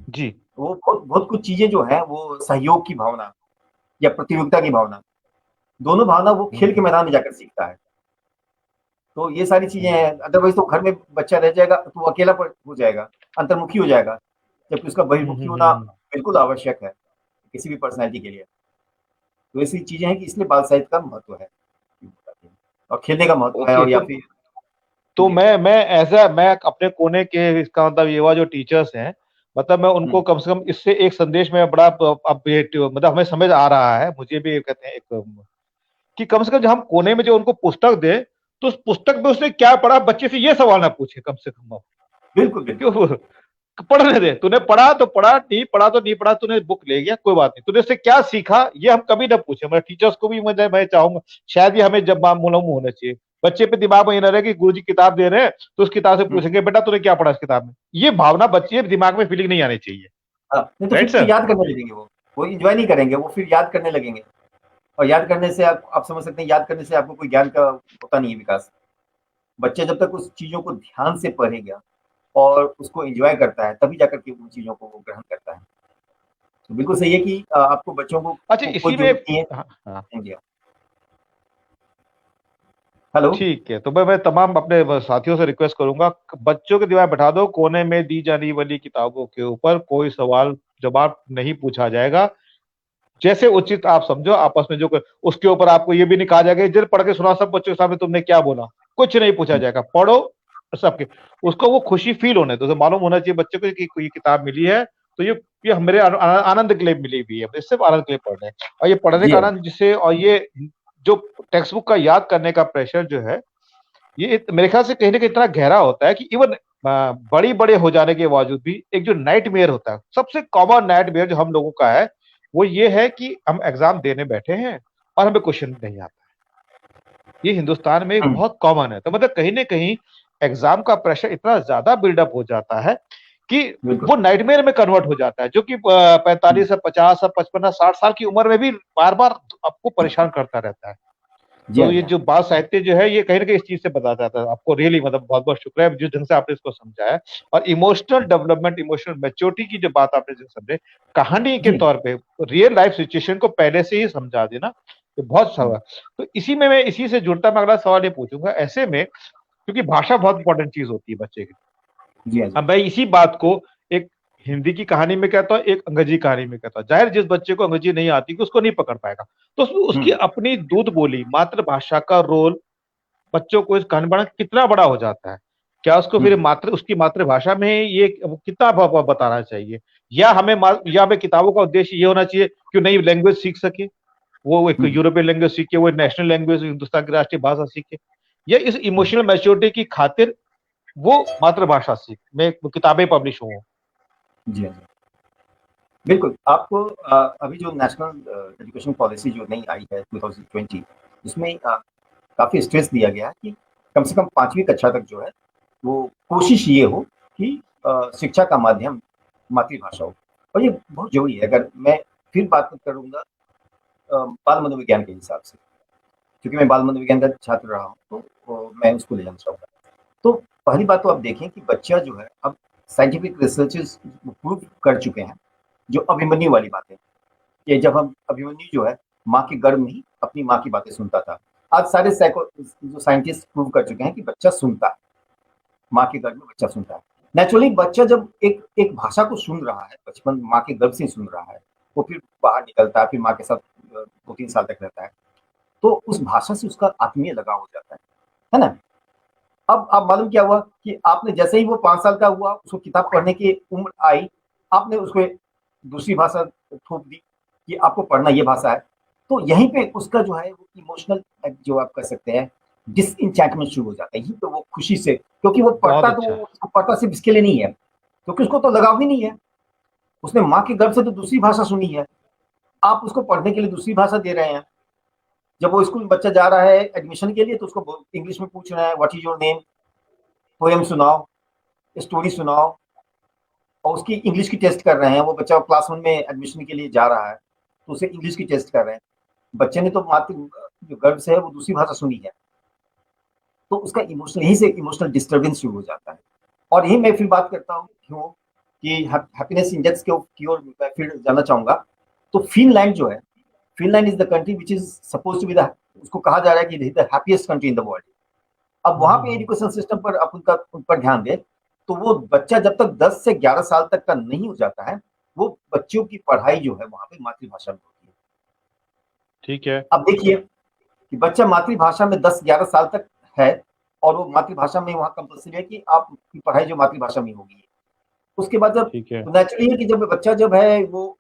जी। वो बहुत बहुत कुछ चीज़ें जो हैं, वो सहयोग की भावना या प्रतियोगिता की भावना, दोनों भावना वो हम्म खेल के हम्म मैदान में जाकर सीखता है। तो ये सारी चीज़ें हम्म हैं, अदरवाइज़ तो घर में बच्चा रह जाएगा, तो वो अकेला हो जाएगा, अंतर्मुखी हो जाएगा, जबकि उसका बहिर्मुखी होना हम्म। बिल्कुल आवश्यक है, किसी भी पर्सनैलिटी के लिए। तो ऐसी चीज़ें हैं कि इसलिए बाल साहित्य का महत्व है। और खेलने का महत्व है, ओके, और या फिर तो जी। मैं अपने कोने के, इसका मतलब युवा जो टीचर्स हैं, मतलब मैं उनको हुँ, कम से कम इससे एक संदेश में बड़ा अपडेट, मतलब हमें समझ आ रहा है, मुझे भी कहते हैं एक, कि कम से कम जब हम कोने में जो उनको पुस्तक दे, तो उस पुस्तक में उसने क्या पढ़ा, बच्चे से ये सवाल ना पूछे कम से कम। बिल्कुल, बिल्कुल। क्यों? पढ़ने दे, तूने पढ़ा तो पढ़ा, नहीं पढ़ा तो नहीं पढ़ा, तूने बुक ले गया कोई बात नहीं, तूने इससे क्या सीखा ये हम कभी ना पूछे। मैं टीचर्स को भी मैं चाहूंगा शायद ये हमें जब मालूम होना चाहिए, बच्चे पे दिमाग में ये ना रहे कि गुरुजी किताब दे रहे हैं तो उस किताब से हुँ, पूछेंगे बेटा तूने क्या पढ़ा इस किताब में। ये भावना बच्चे के दिमाग में फीलिंग नहीं आनी चाहिए। हाँ, नहीं तो राइट फिर तो सर? याद करने लगेंगे वो एन्जॉय नहीं करेंगे, वो फिर याद करने लगेंगे। और याद करने से आप समझ सकते हैं, याद करने से आपको कोई ज्ञान का होता नहीं है विकास। बच्चा जब तक उस चीज़ों को ध्यान से पढ़ेगा और उसको एन्जॉय करता है, तभी जाकर के उन चीज़ों को वो ग्रहण करता है। तो बिल्कुल सही है कि आपको बच्चों अच्छा, को कोई इसी में ज़रूरत नहीं है। हाँ हाँ, हाँ जी, हाँ। हेलो? ठीक है, तो मैं तमाम अपने साथियों से रिक्वेस्ट करूंगा, बच्चों के दिमाग बैठा दो, कोने में दी जाने वाली किताबों के ऊपर कोई सवाल जवाब नहीं पूछा जाएगा। जैसे उचित आप समझो आपस में जो उसके ऊपर आपको ये भी नहीं कहा जाएगा जब पढ़ के सुना सब बच्चों के सामने तुमने क्या बोला, कुछ नहीं पूछा हुँ, जाएगा, पढ़ो सबके, उसको वो खुशी फील होने दो, तो मालूम होना चाहिए बच्चे को कि कोई किताब मिली है, तो ये मेरे आनंद के लिए मिली हुई है, इससे सिर्फ आनंद के लिए पढ़ रहे हैं। और ये पढ़ने जी का हाँ, आनंद जिससे, और ये जो टेक्स्ट बुक का याद करने का प्रेशर जो है, ये मेरे ख्याल से कहीं ना कहीं इतना गहरा होता है कि इवन बड़ी बड़े हो जाने के बावजूद भी एक जो नाइटमेयर होता है, सबसे कॉमन नाइटमेयर जो हम लोगों का है, वो ये है कि हम एग्जाम देने बैठे हैं और हमें क्वेश्चन नहीं आता। ये हिंदुस्तान में एक हुँ, बहुत कॉमन है, तो मतलब कहीं ना कहीं एग्जाम का प्रेशर इतना ज्यादा बिल्डअप हो जाता है कि बिल्कुल। वो नाइटमेयर में कन्वर्ट हो जाता है, जो कि हुँ, 45 से 50 से 55 60 साल की उम्र में भी बार बार आपको परेशान करता रहता है। जी तो हाँ, जी ये हाँ। जो बाल साहित्य जो है, ये कहीं ना कहीं इस चीज से बताया जाता है आपको। रियली मतलब बहुत बहुत शुक्रिया जिस ढंग से आपने इसको समझाया। और इमोशनल डेवलपमेंट, इमोशनल मैच्योरिटी की जो बात आपने जो समझे कहानी के जी। तौर पे, रियल लाइफ सिचुएशन को पहले से ही समझा देना, ये बहुत अच्छा हुँ, हुआ। तो इसी में मैं इसी से जुड़ता मैं अगला सवाल ये पूछूंगा, ऐसे में क्योंकि भाषा बहुत इंपॉर्टेंट चीज होती है बच्चे की, जी हाँ, जी। अब मैं इसी बात को एक हिंदी की कहानी में कहता हूँ, एक अंग्रेजी कहानी में कहता हूँ। जाहिर जिस बच्चे को अंग्रेजी नहीं आती कि उसको नहीं पकड़ पाएगा, तो उसमें हुँ, उसकी अपनी दूध बोली मातृभाषा का रोल बच्चों को इस कहानी पढ़ना कितना बड़ा हो जाता है। क्या उसको हुँ, फिर उसकी मातृभाषा में ये कितना बताना चाहिए, या हमें किताबों का उद्देश्य ये होना चाहिए कि नई लैंग्वेज सीख सके, वो एक हुँ, यूरोपियन लैंग्वेज सीखे, वो नेशनल लैंग्वेज हिंदुस्तान की राष्ट्रीय भाषा सीखे, या इस हुँ। इमोशनल मैच्योरिटी की खातिर वो मातृभाषा सीख में किताबें पब्लिश हो। जी हाँ, जी। बिल्कुल, आपको अभी जो नेशनल एजुकेशन पॉलिसी जो नई आई है 2020, उसमें काफ़ी स्ट्रेस दिया गया है कि कम से कम 5वीं कक्षा तक जो है, वो कोशिश ये हो कि शिक्षा का माध्यम मातृभाषा हो। और ये बहुत ज़रूरी है। अगर मैं फिर बात करूँगा बाल मनोविज्ञान के हिसाब से, क्योंकि मैं बाल मनोविज्ञान का छात्र रहा हूँ, तो मैं उसको ले जाना चाहूँगा। तो पहली बात तो आप देखें कि बच्चा जो है, अब साइंटिफिक रिसर्चेज़ प्रूव कर चुके हैं, जो अभिमन्यु वाली बात है, कि जब हम अभिमन्यु जो है, माँ के गर्भ में ही अपनी माँ की बातें सुनता था। आज सारे जो साइंटिस्ट प्रूव कर चुके हैं कि बच्चा सुनता है, माँ के गर्भ में बच्चा सुनता है। नेचुरली बच्चा जब एक एक भाषा को सुन रहा है, बचपन माँ के गर्भ से ही सुन रहा है, वो फिर बाहर निकलता है, फिर माँ के साथ 2-3 साल तक रहता है, तो उस भाषा से उसका आत्मीय लगाव हो जाता है ना? अब मालूम क्या हुआ कि आपने जैसे ही वो 5 साल का हुआ, उसको किताब पढ़ने की उम्र आई, आपने उसको दूसरी भाषा थोप दी कि आपको पढ़ना ये भाषा है। तो यहीं पे उसका जो है वो इमोशनल जो आप कह सकते हैं डिसइंचैंटमेंट शुरू हो जाता है, यहीं पे वो खुशी से, क्योंकि वो बहुत पढ़ता तो अच्छा। उसको पढ़ता सिर्फ इसके लिए नहीं है, क्योंकि उसको तो लगाव ही नहीं है, उसने माँ के गर्भ से तो दूसरी भाषा सुनी है, आप उसको पढ़ने के लिए दूसरी भाषा दे रहे हैं। जब वो स्कूल में बच्चा जा रहा है एडमिशन के लिए तो उसको इंग्लिश में पूछ रहे हैं what is your name, poem सुनाओ, स्टोरी सुनाओ, और उसकी इंग्लिश की टेस्ट कर रहे हैं। वो बच्चा क्लास 1 में एडमिशन के लिए जा रहा है तो उसे इंग्लिश की टेस्ट कर रहे हैं। बच्चे ने तो मातृ जो गर्भ से है वो दूसरी भाषा सुनी है, तो उसका इमोशनल यहीं से इमोशनल डिस्टर्बेंस शुरू हो जाता है। और यही मैं फिर बात करता हूँ क्यों कि हैप्पीनेस इंडेक्स की ओर मैं फिर जाना चाहूंगा। तो फिनलैंड जो है, Finland is the country which is suppose to be the, उसको कहा जा रहा है कि the happiest country in the world. अब वहां पे एजुकेशन सिस्टम पर आप उन पर ध्यान दें तो वो बच्चा जब तक 10 से 11 साल तक का नहीं हो जाता है, वो बच्चों की पढ़ाई जो है वहां पे मातृभाषा में होती है। ठीक है। अब देखिए कि बच्चा मातृभाषा में 10-11 साल तक है, और वो मातृभाषा में वहाँ कंपल्सरी है कि आपकी पढ़ाई जो मातृभाषा में होगी। उसके बाद जब ठीक है। नेचुरली है कि जब बच्चा जब है वो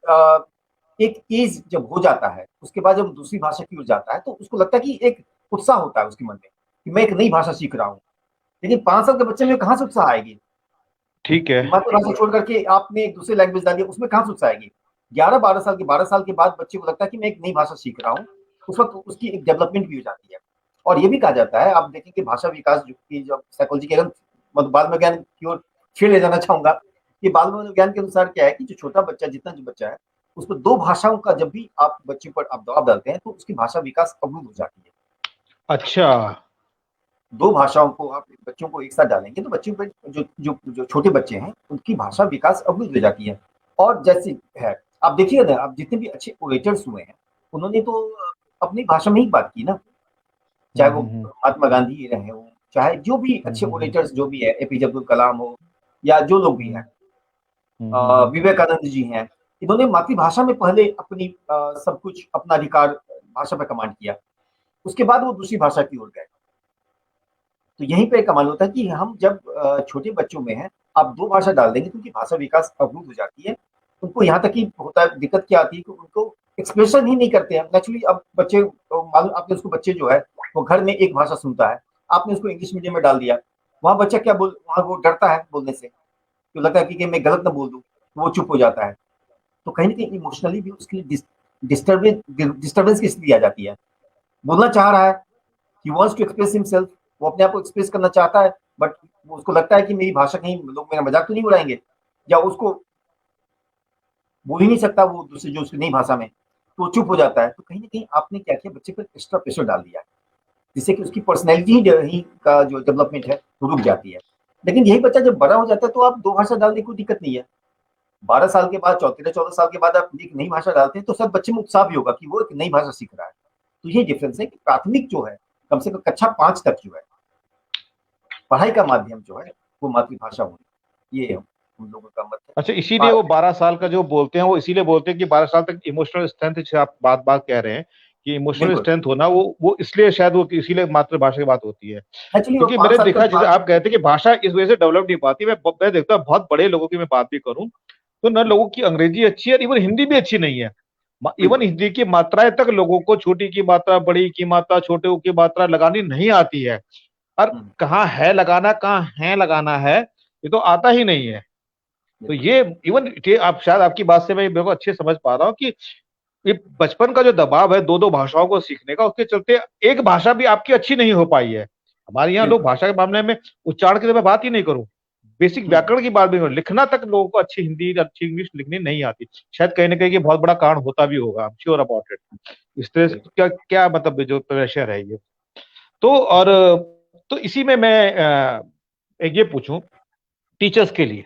एक एज जब हो जाता है, उसके बाद जब दूसरी भाषा की ओर जाता है तो उसको लगता है कि एक उत्साह होता है उसके मन में कि मैं एक नई भाषा सीख रहा हूँ। लेकिन 5 साल के बच्चे में कहाँ से उत्साह आएगी? ठीक है। मातृभाषा छोड़ करके आपने एक दूसरी लैंग्वेज डाली, उसमें कहाँ से उत्साह आएगी? 11-12 साल के बाद बच्चे को लगता है कि मैं एक नई भाषा सीख रहा हूँ, उस वक्त उसकी एक डेवलपमेंट भी हो जाती है। और ये भी कहा जाता है, आप देखेंगे भाषा विकास जो की जब साइकोलॉजी के बाल विज्ञान की ओर फिर ले जाना चाहूंगा कि बाल विज्ञान के अनुसार क्या है कि जो छोटा बच्चा जितना जो बच्चा है उसको 2 भाषाओं का जब भी आप बच्चे पर आप दबाव डालते हैं तो उसकी भाषा विकास अवरुद्ध हो जाती है। अच्छा। 2 भाषाओं को आप बच्चों को एक साथ डालेंगे तो बच्चों पे जो छोटे बच्चे हैं उनकी भाषा विकास अवरुद्ध हो जाती है। और जैसे है, आप देखिएगा ना, आप जितने भी अच्छे ओरेटर्स हुए हैं उन्होंने तो अपनी भाषा में ही बात की ना, चाहे वो हम्म। महात्मा गांधी रहे हो, चाहे जो भी अच्छे हम्म। ओरेटर्स जो भी है, एपीजे अब्दुल कलाम हो या जो लोग भी हम्म। हैं, हम्म। विवेकानंद जी हैं, इन्होंने मातृभाषा में पहले अपनी सब कुछ अपना अधिकार भाषा पे कमांड किया, उसके बाद वो दूसरी भाषा की ओर गए। तो यहीं पे कमाल होता है कि हम जब छोटे बच्चों में हैं, आप 2 भाषा डाल देंगे तो उनकी भाषा विकास अवरुद्ध हो जाती है। उनको यहाँ तक कि होता है, दिक्कत क्या आती है कि उनको एक्सप्रेशन ही नहीं करते हैं। नेचुरली अब बच्चे मालूम आपने उसको बच्चे जो है वो घर में एक भाषा सुनता है, आपने उसको इंग्लिश मीडियम में डाल दिया, वहाँ बच्चा क्या बोल वहाँ वो डरता है बोलने से, तो लगता है कि मैं गलत ना बोल दूँ, तो वो चुप हो जाता है। तो कहीं न कहीं इमोशनली भी उसके लिए डिस्टर्बेंस की स्थिति आ जाती है। बोलना चाह रहा है, he wants to express himself, वो अपने आप को एक्सप्रेस करना चाहता है, बट उसको लगता है कि मेरी भाषा कहीं लोग मेरा मजाक तो नहीं उड़ाएंगे, या उसको बोल ही नहीं सकता वो दूसरी जो उसकी नई भाषा में, तो वो चुप हो जाता है। तो कहीं ना कहीं आपने क्या किया, बच्चे पर एक्स्ट्रा प्रेशर डाल दिया, जिससे कि उसकी पर्सनैलिटी ही का जो डेवलपमेंट है वो रुक जाती है। लेकिन यही बच्चा जब बड़ा हो जाता है तो आप 2 भाषा डालने की कोई दिक्कत नहीं है। 12 साल के बाद, 13-14 साल के बाद आप एक नई भाषा डालते हैं तो सब बच्चे में उत्साह भी होगा कि वो एक नई भाषा सीख रहा है। तो ये डिफरेंस है कि प्राथमिक जो है, कम से कम कक्षा 5 तक जो है, पढ़ाई का माध्यम जो है वो मातृभाषा होनी, ये हम लोगों का मत है। अच्छा, इसीलिए वो 12 साल का जो बोलते हैं, वो इसीलिए बोलते हैं कि 12 साल तक इमोशनल स्ट्रेंथ, जैसे आप बात बात कह रहे हैं कि इमोशनल बिल्कुल, स्ट्रेंथ होना, वो इसलिए शायद वो इसीलिए मातृभाषा की बात होती है। एक्चुअली वो क्योंकि 5 मैंने साल देखा, के जैसे बाद। आप कहते हैं कि भाषा इस वजह से डेवलप नहीं पाती, मैं देखता हूँ बहुत बड़े लोगों की मैं बात भी करूँ तो न लोगों की अंग्रेजी अच्छी है, इवन हिंदी भी अच्छी नहीं है। इवन बिल्कुल। हिंदी की मात्राएं तक लोगों को, छोटी की मात्रा, बड़ी की मात्रा, छोटे की मात्रा लगानी नहीं आती है। और हम्म, कहाँ है लगाना, कहाँ है लगाना है, ये तो आता ही नहीं है। तो बिल्कुल। ये इवन आप शायद, आपकी बात से मैं मेरे को अच्छे समझ पा रहा हूँ कि ये बचपन का जो दबाव है दो दो भाषाओं को सीखने का, उसके चलते एक भाषा भी आपकी अच्छी नहीं हो पाई है। हमारे यहाँ लोग बिल्कुल। भाषा के मामले में, उच्चारण की तो मैं बात ही नहीं करूँ, बेसिक हम्म, व्याकरण की बात भी करूँ, लिखना तक लोगों को अच्छी हिंदी, अच्छी इंग्लिश लिखनी नहीं आती। शायद कहीं ना कहीं ये बहुत बड़ा कारण होता भी होगा, श्योर अबाउट इट। इस तरह से बिल्कुल। क्या क्या मतलब जो प्रेशर है ये। तो और तो इसी में मैं एक ये पूछूं, टीचर्स के लिए,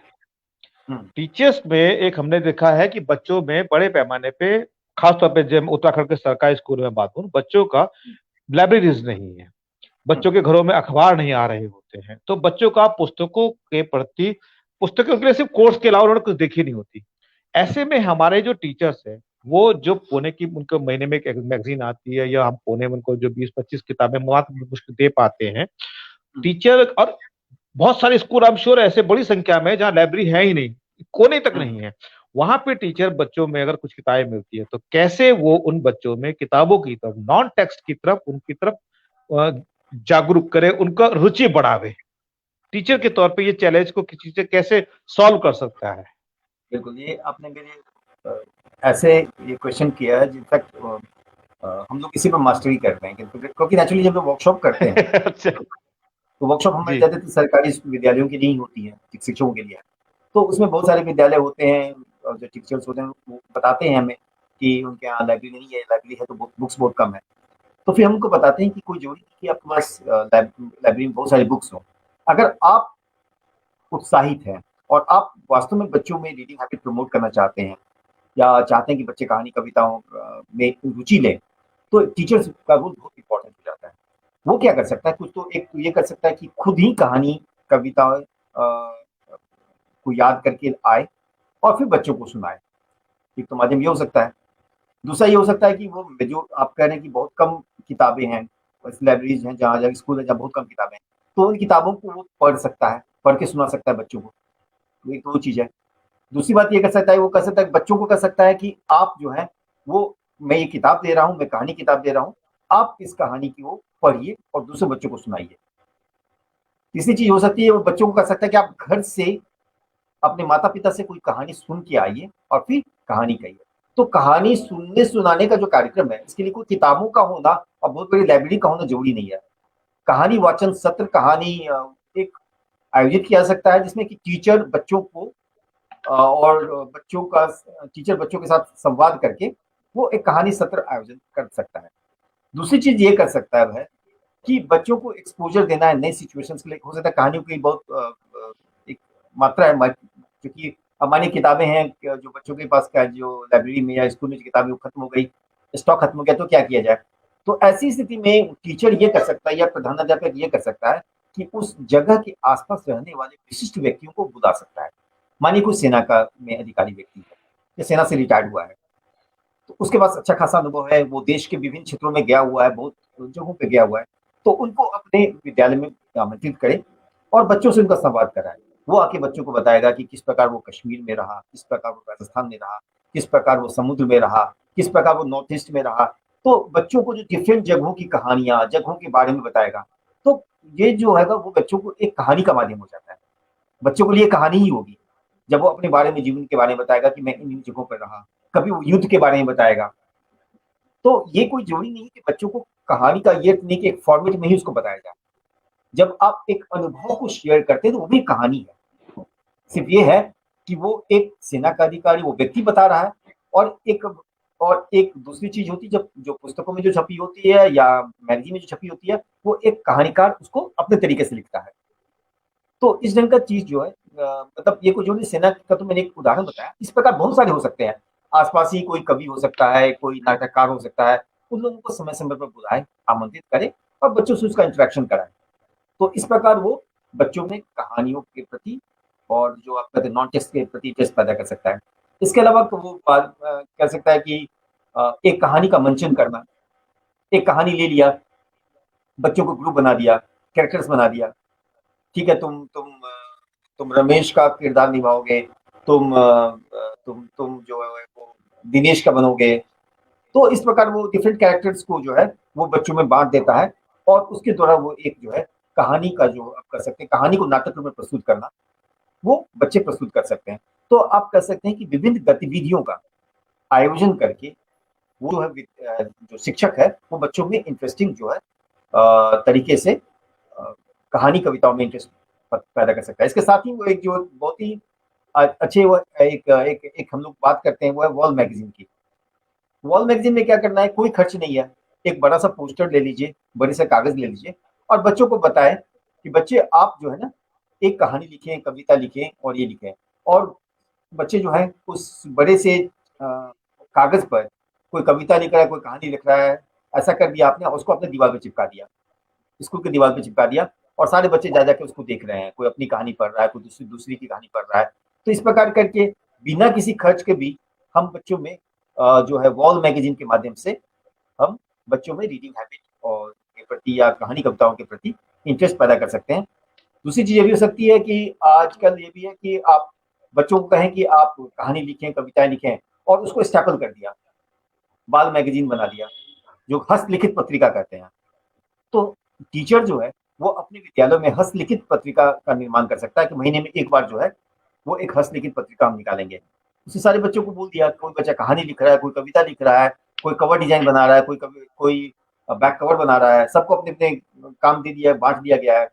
हम्म, टीचर्स में एक हमने देखा है कि बच्चों में बड़े पैमाने पे, खासतौर पे जब उत्तराखंड के सरकारी स्कूल में बात करूं, बच्चों का लाइब्रेरीज नहीं है, हम्म, बच्चों के घरों में अखबार नहीं आ रहे होते हैं, तो बच्चों का पुस्तकों के प्रति, पुस्तकें उनके लिए सिर्फ कोर्स के अलावा उन्होंने कुछ देखी नहीं होती। ऐसे में हमारे जो टीचर्स हैं, वो जो पुणे की, उनको महीने में एक मैगजीन आती है, या हम पुणे में उनको जो 20-25 किताबें मात्र मुश्किल दे पाते हैं हम्म, टीचर। और बहुत सारे स्कूल, आई एम श्योर, ऐसे बड़ी संख्या में जहाँ लाइब्रेरी है ही नहीं, कोने तक हम्म, नहीं है। वहां पे टीचर बच्चों में अगर कुछ किताबें मिलती है तो कैसे वो उन बच्चों में किताबों की तरफ, नॉन टेक्स्ट की तरफ, उनकी तरफ जागरूक करे, उनका रुचि बढ़ावे। टीचर के तौर पे ये चैलेंज को किसी से कैसे सॉल्व कर सकता है? बिल्कुल, ये आपने मेरे ऐसे ये क्वेश्चन किया है, इनफैक्ट हम लोग इसी पर मास्टरी कर रहे हैं, क्योंकि नेचुरली जब वर्कशॉप करते हैं अच्छा। तो वर्कशॉप हमारी जी। ज़्यादातर सरकारी विद्यालयों की नहीं होती है, शिक्षकों के लिए। तो उसमें बहुत सारे विद्यालय होते हैं और जो टीचर्स होते हैं वो बताते हैं हमें कि उनके यहाँ लाइब्रेरी नहीं है, लाइब्रेरी है तो बुक्स बहुत कम है। तो फिर हम उनको बताते हैं कि कोई ज़रूरी नहीं कि आपके पास लाइब्रेरी में बहुत सारी बुक्स हों। अगर आप उत्साहित हैं और आप वास्तव में बच्चों में रीडिंग हैबिट प्रमोट करना चाहते हैं या चाहते हैं कि बच्चे कहानी कविताओं में रुचि लें, तो टीचर्स का रोल बहुत इम्पोर्टेंट हो जाता है। वो क्या कर सकता है, कुछ तो एक तो ये कर सकता है कि खुद ही कहानी कविता को याद करके आए और फिर बच्चों को सुनाए। एक तो माध्यम ये हो सकता है। दूसरा ये हो सकता है कि वो जो आप कह रहे हैं कि बहुत कम किताबें हैं, लाइब्रेरीज हैं जहाँ जहाँ स्कूल है जहाँ बहुत कम किताबें हैं, तो उन किताबों को वो पढ़ सकता है, पढ़ के सुना सकता है बच्चों को। तो एक तो वो चीज़ है। दूसरी बात ये कर सकता है, वो कर सकता है बच्चों को कर सकता है कि आप जो है वो, मैं ये किताब दे रहा हूँ, मैं कहानी किताब दे रहा हूँ, आप इस कहानी की वो पढ़िए और दूसरे बच्चों को सुनाइए। तीसरी चीज़ हो सकती है, वो बच्चों को कर सकता है कि आप घर से अपने माता-पिता से कोई कहानी सुन के आइए और फिर कहानी कहिए। तो कहानी सुनने सुनाने का जो कार्यक्रम है, इसके लिए कोई किताबों का होना और बहुत बड़ी लाइब्रेरी का होना ज़रूरी नहीं है। कहानी वाचन सत्र, कहानी एक आयोजित किया जा सकता है जिसमें कि टीचर बच्चों को और टीचर बच्चों के साथ संवाद करके वो एक कहानी सत्र आयोजन कर सकता है। दूसरी चीज़ ये कर सकता है वह कि बच्चों को एक्सपोज़र देना है नई सिचुएशंस के लिए। हो सकता है कहानियों की बहुत एक मात्रा है, क्योंकि हमारी किताबें हैं जो बच्चों के पास का जो लाइब्रेरी में या स्कूल में जो किताबें वो खत्म हो गई, स्टॉक खत्म हो गया, तो क्या किया जाए? तो ऐसी स्थिति में टीचर ये कर सकता है या प्रधानाध्यापक ये कर सकता है कि उस जगह के आस-पास रहने वाले विशिष्ट व्यक्तियों को बुला सकता है। मानिए कोई सेना का में अधिकारी व्यक्ति है या सेना से रिटायर्ड हुआ है, तो उसके पास अच्छा खासा अनुभव है, वो देश के विभिन्न क्षेत्रों में गया हुआ है, बहुत जगहों पे गया हुआ है, तो उनको अपने विद्यालय में आमंत्रित करें और बच्चों से उनका संवाद कराएं। वो आके बच्चों को बताएगा कि किस प्रकार वो कश्मीर में रहा, किस प्रकार वो राजस्थान में रहा, किस प्रकार वो समुद्र में रहा, किस प्रकार वो नॉर्थ ईस्ट में रहा। तो बच्चों को जो डिफरेंट जगहों की कहानियां, जगहों के बारे में बताएगा, तो ये जो है वो बच्चों को एक कहानी का माध्यम हो जाता है। बच्चों के लिए कहानी ही होगी। जब वो अपने बारे में, जीवन के बारे में बताएगा कि मैं इन जगहों पर रहा, कभी वो युद्ध के बारे में बताएगा। तो ये कोई जरूरी नहीं है कि बच्चों को कहानी का ये नहीं कि एक फॉर्मेट में ही उसको बताया जाए। जब आप एक अनुभव को शेयर करते हैं तो वो भी कहानी है। सिर्फ ये है कि वो एक सेना का अधिकारी, वो व्यक्ति बता रहा है, और एक दूसरी चीज होती है जब जो पुस्तकों में जो छपी होती है या मैगजीन में जो छपी होती है, वो एक कहानीकार उसको अपने तरीके से लिखता है। तो इस ढंग का चीज जो है मतलब ये कुछ जो सेना का तो मैंने एक उदाहरण बताया, इस प्रकार बहुत सारे हो सकते हैं। आसपास ही कोई कवि हो सकता है, कोई नाटककार हो सकता है, उन लोगों को समय समय पर बुलाएं, आमंत्रित करें और बच्चों से उसका इंटरेक्शन कराएं। तो इस प्रकार वो बच्चों में कहानियों के प्रति और जो आप कहते हैं नॉन टेक्स्ट के प्रति इंटरेस्ट पैदा कर सकता है। इसके अलावा तो वो कह सकता है कि एक कहानी का मंचन करना, एक कहानी ले लिया, बच्चों को ग्रुप बना दिया, कैरेक्टर्स बना दिया। ठीक है, तुम रमेश का किरदार निभाओगे, तुम जो है वो दिनेश का बनोगे। तो इस प्रकार वो डिफरेंट कैरेक्टर्स को जो है वो बच्चों में बांट देता है और उसके द्वारा वो एक जो है कहानी का जो आप कर सकते हैं, कहानी को नाटक रूप में प्रस्तुत करना, वो बच्चे प्रस्तुत कर सकते हैं। तो आप कह सकते हैं कि विभिन्न गतिविधियों का आयोजन करके वो जो है जो शिक्षक है वो बच्चों में इंटरेस्टिंग जो है तरीके से कहानी कविताओं में इंटरेस्ट पैदा कर सकता है। इसके साथ ही वो एक जो बहुत ही अच्छे वो एक हम लोग बात करते हैं वो है वॉल मैगजीन की। वॉल मैगजीन में क्या करना है, कोई खर्च नहीं है। एक बड़ा सा पोस्टर ले लीजिए, बड़े से कागज ले लीजिए और बच्चों को बताएं कि बच्चे आप जो है ना एक कहानी लिखें, कविता लिखें और ये लिखें। और बच्चे जो है उस बड़े से कागज पर कोई कविता लिख रहा है, कोई कहानी लिख रहा है, ऐसा कर दिया आपने, उसको अपने दीवार पे चिपका दिया, स्कूल की दीवार पे चिपका दिया और सारे बच्चे जा जाके उसको देख रहे हैं। कोई अपनी कहानी पढ़ रहा है, कोई दूसरी दूसरी की कहानी पढ़ रहा है। तो इस प्रकार करके बिना किसी खर्च के भी हम बच्चों में जो है वॉल मैगजीन के माध्यम से हम बच्चों में रीडिंग हैबिट और के प्रति या कहानी कविताओं के प्रति इंटरेस्ट पैदा कर सकते हैं। दूसरी चीज ये भी हो सकती है कि आजकल ये भी है कि आप बच्चों को कहें कि आप कहानी लिखें, कविताएं लिखें, और उसको स्टैपल कर दिया, बाल मैगजीन बना दिया, जो हस्तलिखित पत्रिका कहते हैं। तो टीचर जो है वो अपने विद्यालय में हस्तलिखित पत्रिका का निर्माण कर सकता है कि महीने में एक बार जो है वो एक हस्तलिखित पत्रिका हम निकालेंगे। उससे सारे बच्चों को बोल दिया, कोई बच्चा कहानी लिख रहा है, कोई कविता लिख रहा है, कोई कवर डिजाइन बना रहा है, कोई बैक कवर बना रहा है, सबको अपने अपने काम दे दिया, बांट दिया गया है।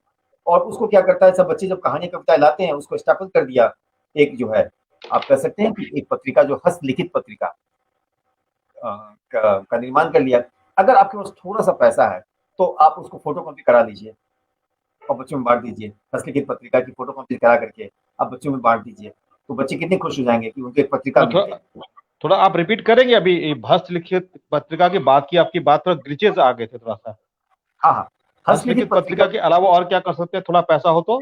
और उसको क्या करता है, सब बच्चे जब कहानी कविताएं लाते हैं उसको स्टैपल कर दिया, एक जो है आप कह सकते हैं कि एक पत्रिका जो हस्तलिखित पत्रिका का निर्माण कर लिया। अगर आपके पास थोड़ा सा पैसा है तो आप उसको फोटो कॉपी करा लीजिए और बच्चों में बांट दीजिए, हस्तलिखित पत्रिका की फोटो कॉपी करा करके आप बच्चों में बांट दीजिए, तो बच्चे कितने खुश हो जाएंगे कि उनको एक पत्रिका मिल थोड़ा गई। थोड़ा आप रिपीट करेंगे, अभी हस्तलिखित पत्रिका की बात की, आपकी बात थोड़ा ग्लिचेस आ गए थे थोड़ा सा। हाँ हाँ, हस्तलिखित हस्तलिखित पत्रिका। पत्रिका के अलावा और क्या कर सकते हैं, थोड़ा पैसा हो तो?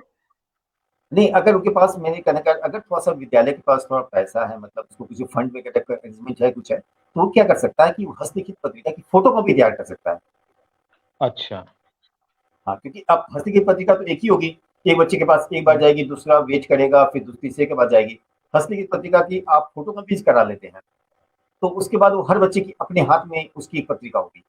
नहीं, अगर उनके पास, मैंने कहने का, अगर थोड़ा सा विद्यालय के पास थोड़ा पैसा है, मतलब उसको किसी फंड में अरेंजमेंट है, कुछ है, तो वो क्या कर सकता है कि वो हस्तलिखित पत्रिका की फोटो कॉपी तैयार कर सकता है। अच्छा। हाँ, क्योंकि अब हस्तलिखित पत्रिका तो एक ही होगी, एक बच्चे के पास एक बार जाएगी, दूसरा वेट करेगा, फिर तीसरे के बाद जाएगी। हस्तलिखित पत्रिका की आप फोटो कॉपीज करा लेते हैं, तो उसके बाद वो हर बच्चे की अपने हाथ में उसकी एक पत्रिका होगी।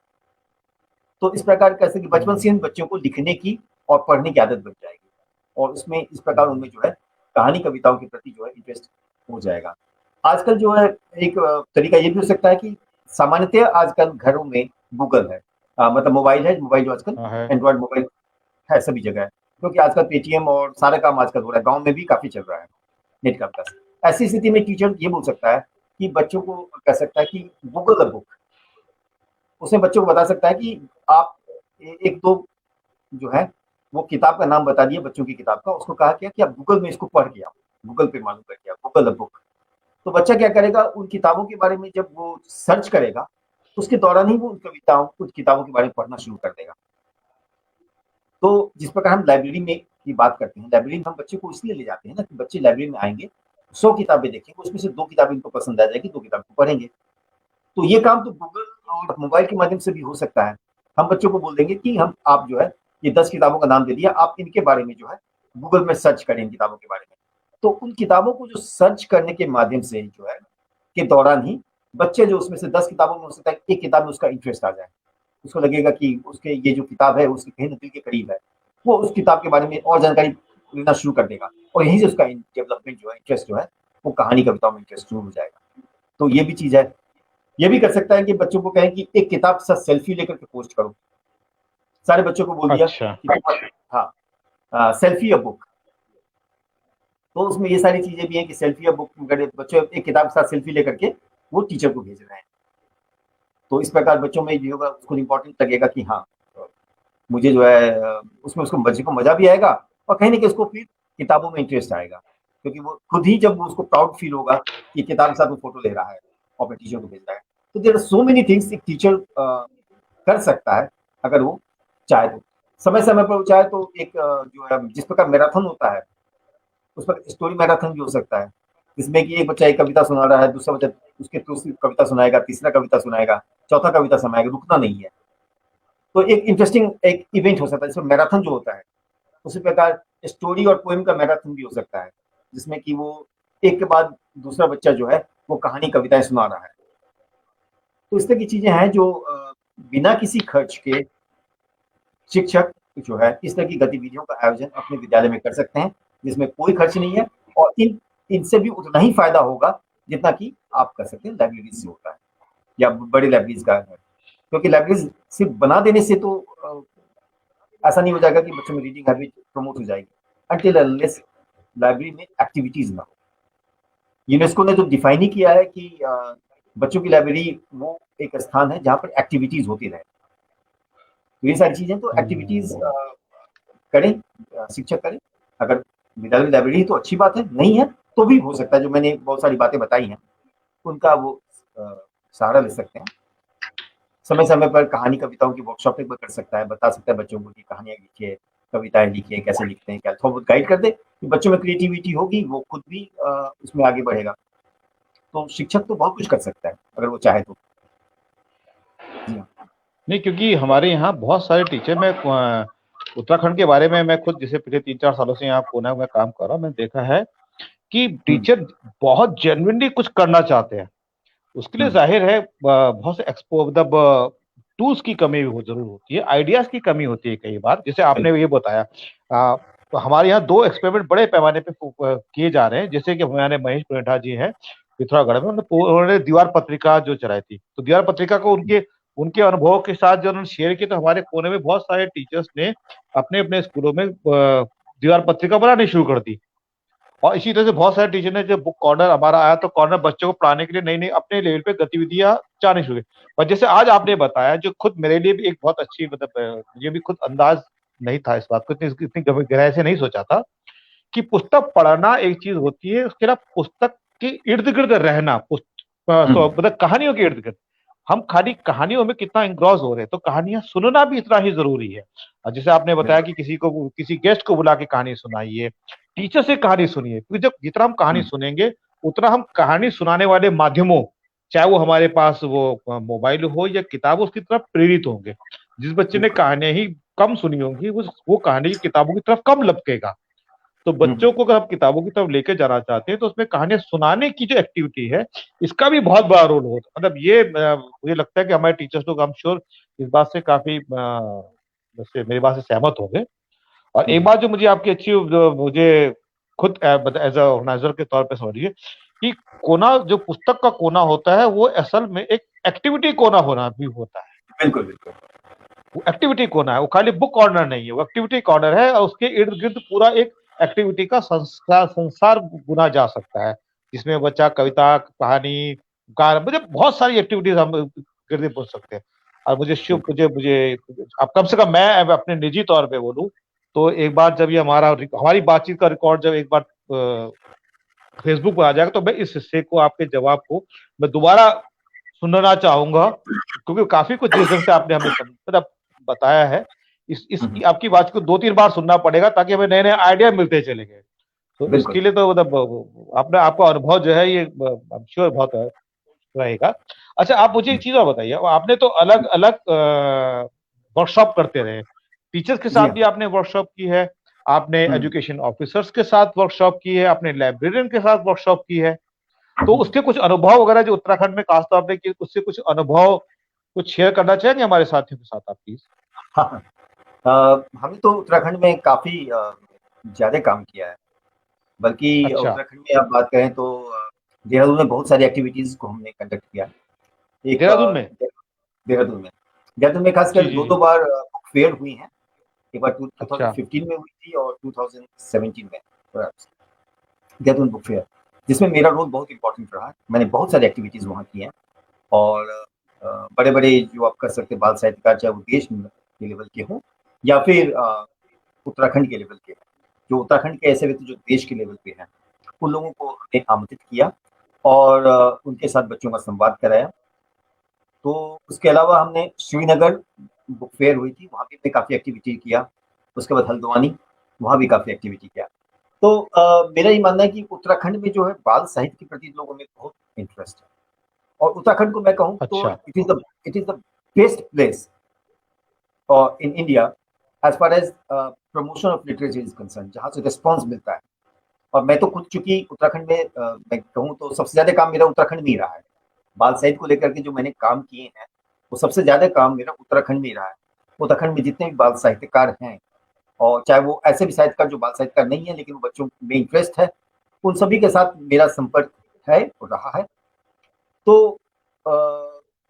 तो इस प्रकार कैसे कि बचपन से इन बच्चों को लिखने की और पढ़ने की आदत बन जाएगी, और उसमें इस प्रकार उनमें जो है कहानी कविताओं के प्रति जो है इंटरेस्ट हो जाएगा। आजकल जो है एक तरीका ये भी हो सकता है कि सामान्यतः आजकल घरों में गूगल है, मतलब मोबाइल है, मोबाइल जो आजकल हाँ है। एंड्रॉइड मोबाइल है सभी जगह है, क्योंकि आजकल पेटीएम और सारा काम आजकल हो रहा है, गाँव में भी काफ़ी चल रहा है नेट का विकास। ऐसी स्थिति में टीचर ये बोल सकता है कि बच्चों को कह सकता है कि गूगल द बुक, उसमें बच्चों को बता सकता है कि आप एक दो जो है वो किताब का नाम बता दिया, बच्चों की किताब का, उसको कहा क्या कि आप गूगल में इसको पढ़ के आओ, गूगल पे मालूम करके आओ, गूगल द बुक। तो बच्चा क्या करेगा, उन किताबों के बारे में जब वो सर्च करेगा, उसके दौरान ही वो उन कविताओं, कुछ किताबों के बारे में पढ़ना शुरू कर देगा। तो जिस प्रकार हम लाइब्रेरी में की बात करते हैं, लाइब्रेरी में हम बच्चे को इसलिए ले जाते हैं ना कि बच्चे लाइब्रेरी में आएंगे, 100 किताबें देखेंगे, उसमें से 2 किताबें इनको पसंद आ जाएगी, 2 किताब को पढ़ेंगे। तो ये काम तो गूगल और मोबाइल के माध्यम से भी हो सकता है। हम बच्चों को बोल देंगे कि हम आप जो है ये 10 किताबों का नाम दे दिया, आप इनके बारे में जो है गूगल में सर्च करें इन किताबों के बारे में। तो उन किताबों को जो सर्च करने के माध्यम से जो है के दौरान ही बच्चे जो उसमें से 10 किताबों में हो सकता है एक किताब में उसका इंटरेस्ट आ जाए, उसको लगेगा कि उसके ये जो किताब है उसके कहीं न दिल के करीब है, वो उस किताब के बारे में और जानकारी लेना शुरू कर देगा, और यहीं से उसका डेवलपमेंट जो है, इंटरेस्ट जो है वो कहानी कविताओं में इंटरेस्ट शुरू हो जाएगा। तो ये भी चीज़ है। ये भी कर सकता है कि बच्चों को कहें कि एक किताब के साथ सेल्फी लेकर के पोस्ट करो। सारे बच्चों को बोल दिया अच्छा। कि हाँ, सेल्फी अ बुक। तो उसमें ये सारी चीजें भी हैं कि सेल्फी अ बुक, बच्चे एक किताब के साथ सेल्फी लेकर के वो टीचर को भेज रहे हैं। तो इस प्रकार बच्चों में जो होगा उसको इम्पोर्टेंट लगेगा कि हाँ, मुझे जो है उसमें उसको बच्चे को मजा भी आएगा, और कहीं ना कहीं उसको फिर किताबों में इंटरेस्ट आएगा, क्योंकि वो खुद ही जब उसको प्राउड फील होगा कि किताब के साथ वो फोटो ले रहा है और अपने टीचर को भेज रहा है। तो there are so many things एक टीचर कर सकता है अगर वो चाहे तो। समय समय पर वो चाहे तो एक जो है जिस प्रकार मैराथन होता है, उस पर स्टोरी मैराथन भी हो सकता है, जिसमें कि एक बच्चा एक कविता सुना रहा है, दूसरा बच्चा उसके दूसरी कविता सुनाएगा, तीसरा कविता सुनाएगा, चौथा कविता सुनाएगा, रुकना नहीं है। तो एक इंटरेस्टिंग एक इवेंट हो सकता है जिसमें मैराथन जो होता है, उसी प्रकार स्टोरी और पोएम का मैराथन भी हो सकता है, जिसमें कि वो एक के बाद दूसरा बच्चा जो है वो कहानी कविताएं सुना रहा है। तो इस तरह की चीजें हैं जो बिना किसी खर्च के शिक्षक जो है इस तरह की गतिविधियों का आयोजन अपने विद्यालय में कर सकते हैं, जिसमें कोई खर्च नहीं है, और इनसे भी उतना ही फायदा होगा जितना कि आप कर सकते हैं लाइब्रेरी से होता है या बड़ी लाइब्रेरीज का है। क्योंकि लाइब्रेरीज सिर्फ बना देने से तो ऐसा नहीं हो जाएगा कि बच्चों में रीडिंग हैबिट प्रमोट हो जाएगी, अनटिल अनलेस लाइब्रेरी में एक्टिविटीज ना हो। यूनेस्को ने तो डिफाइन ही किया है कि बच्चों की लाइब्रेरी वो एक स्थान है जहाँ पर एक्टिविटीज होती रहे। तो ये सारी चीजें तो एक्टिविटीज करें, शिक्षक करें। अगर विद्यालय में लाइब्रेरी है तो अच्छी बात है, नहीं है तो भी हो सकता है, जो मैंने बहुत सारी बातें बताई हैं उनका वो सहारा ले सकते हैं। समय समय पर कहानी कविताओं की वर्कशॉप भी कर सकता है, बता सकता है बच्चों को कि कहानियां लिखिए, कविताएं लिखिए, कैसे लिखते हैं, क्या थोड़ा बहुत गाइड कर दे कि बच्चों में क्रिएटिविटी होगी, वो खुद भी उसमें आगे बढ़ेगा। तो शिक्षक तो बहुत कुछ कर सकता है अगर वो चाहे तो। जी हाँ। नहीं, क्योंकि हमारे यहाँ बहुत सारे टीचर, मैं उत्तराखंड के बारे में, मैं खुद जैसे पिछले 3-4 सालों से यहाँ पुणे में काम कर रहा हूँ, मैंने देखा है कि टीचर बहुत जेन्युइनली कुछ करना चाहते हैं, उसके लिए जाहिर है बहुत से एक्सपो मतलब टूल्स की कमी भी जरूर होती है, आइडियाज की कमी होती है कई बार। जैसे आपने ये बताया, तो हमारे यहाँ 2 एक्सपेरिमेंट बड़े पैमाने पे किए जा रहे हैं। जैसे कि हमारे महेश प्रेठा जी हैं पिथौरागढ़ में, उन्होंने दीवार पत्रिका जो चलाई थी, तो दीवार पत्रिका को उनके उनके अनुभवों के साथ जो उन्होंने शेयर किया, तो हमारे कोने में बहुत सारे टीचर्स ने अपने अपने स्कूलों में दीवार पत्रिका बनानी शुरू कर दी। और इसी तरह से बहुत सारे टीचर ने, जब बुक कॉर्नर हमारा आया, तो कॉर्नर बच्चों को पढ़ाने के लिए नई नई अपने लेवल पे गतिविधियां चाहनी शुरू हुई। और जैसे आज आपने बताया, जो खुद मेरे लिए भी एक बहुत अच्छी, मतलब मुझे भी खुद अंदाज नहीं था इस बात को, इतनी गहराई से नहीं सोचा था कि पुस्तक पढ़ना एक चीज होती है, उसके अलावा पुस्तक के इर्द गिर्द रहना, मतलब कहानियों के इर्द गिर्द। हम खाली कहानियों में कितना इंग्रॉस हो रहे हैं, तो कहानियां सुनना भी इतना ही जरूरी है। और जैसे आपने बताया कि किसी गेस्ट को बुला के कहानी सुनाइए, टीचर से कहानी सुनिए, क्योंकि जब जितना हम कहानी सुनेंगे, उतना हम कहानी सुनाने वाले माध्यमों, चाहे वो हमारे पास वो मोबाइल हो या किताब, उसकी तरफ प्रेरित होंगे। जिस बच्चे ने कहानियां ही कम सुनी होंगी, वो कहानी की किताबों की तरफ कम लपकेगा। तो बच्चों को अगर आप किताबों की तरफ लेके जाना चाहते हैं, तो उसमें कहानियां सुनाने की जो एक्टिविटी है, इसका भी बहुत बड़ा रोल होता है। मतलब ये मुझे लगता है कि हमारे टीचर्स लोग, आई एम श्योर, इस बात से काफी वैसे मेरी बात से सहमत होंगे। और एक बात जो मुझे आपकी अच्छी, जो मुझे खुद एज अ ऑर्गेनाइजर के तौर पे समझिए कि कोना, जो पुस्तक का कोना होता है, वो असल में एक एक्टिविटी कोना होना भी होता है। बिल्कुल बिल्कुल। वो एक्टिविटी कॉर्नर है, वो खाली बुक कॉर्नर नहीं है, वो एक्टिविटी कॉर्नर है। और उसके इर्द गिर्द पूरा एक एक्टिविटी का संसार बुना जा सकता है, जिसमें बच्चा कविता, कहानी, गाना, मुझे बहुत सारी एक्टिविटीज हम गिर्द बोल सकते हैं। और मुझे शुभ मुझे मुझे अब कम से कम मैं अपने निजी तौर पे बोलूं, तो एक बार जब ये हमारी बातचीत का रिकॉर्ड जब एक बार फेसबुक पर आ जाएगा, तो मैं इस हिस्से को, आपके जवाब को मैं दोबारा सुनना चाहूंगा, क्योंकि काफी कुछ जिस ढंग से आपने हमें मतलब बताया है, इस आपकी बात को 2-3 बार सुनना पड़ेगा, ताकि हमें नए नए आइडिया मिलते चलेंगे। तो बिल्कुल। इसके लिए तो मतलब आपने, आपका अनुभव जो है, ये आई एम श्योर बहुत रहेगा। अच्छा, आप मुझे एक चीज और बताइए, आपने तो अलग अलग वर्कशॉप करते रहे, टीचर्स के जी साथ हाँ। भी आपने वर्कशॉप की है, आपने एजुकेशन ऑफिसर्स के साथ वर्कशॉप की है, आपने लाइब्रेरियन के साथ वर्कशॉप की है। तो उसके कुछ अनुभव वगैरह जो उत्तराखंड में खासतौर पे कि उससे कुछ अनुभव कुछ शेयर करना चाहेंगे हमारे साथियों के साथ आप प्लीज? हाँ हाँ। हमने तो उत्तराखंड में काफी ज्यादा काम किया है। बल्कि अच्छा, उत्तराखंड में आप बात करें तो देहरादून में बहुत सारी एक्टिविटीज को हमने कंडक्ट किया। एक देहरादून में? देहरादून में, देहरादून में खासकर जी जी दो जी। दो बार बुक फेयर हुई हैं। एक बार अच्छा 2015 में हुई थी और 2017 में perhaps, देहरादून बुक फेयर, जिसमें मेरा रोल बहुत इंपॉर्टेंट रहा। मैंने बहुत सारी एक्टिविटीज वहाँ की हैं। और बड़े बड़े जो आप कर सकते हैं बाल साहित्यकार, चाहे वो देश के लेवल के हों या फिर उत्तराखंड के लेवल के हैं, जो उत्तराखंड के ऐसे व्यक्ति जो देश के लेवल पे हैं, उन लोगों को हमने आमंत्रित किया और उनके साथ बच्चों का संवाद कराया। तो उसके अलावा हमने श्रीनगर बुक फेयर हुई थी, वहाँ भी हमने काफ़ी एक्टिविटी किया। उसके बाद हल्द्वानी, वहाँ भी काफ़ी एक्टिविटी किया। तो मेरा ये मानना है कि उत्तराखंड में जो है बाल साहित्य के प्रति लोगों में बहुत इंटरेस्ट है। और उत्तराखंड को मैं कहूँ तो अच्छा it is the best place in India as far as promotion of literature is concerned, जहाँ से रिस्पॉन्स मिलता है। और मैं तो खुद चूँकि उत्तराखंड में मैं कहूँ तो सबसे ज़्यादा काम मेरा उत्तराखंड में ही रहा है। बाल साहित्य को लेकर के जो मैंने काम किए हैं, वो सबसे ज़्यादा काम मेरा उत्तराखंड में ही रहा है। उत्तराखंड में जितने भी बाल साहित्यकार हैं, और चाहे वो ऐसे भी साहित्यकार जो बाल साहित्यकार नहीं है लेकिन वो बच्चों में इंटरेस्ट है, उन सभी के साथ मेरा संपर्क है और रहा है। तो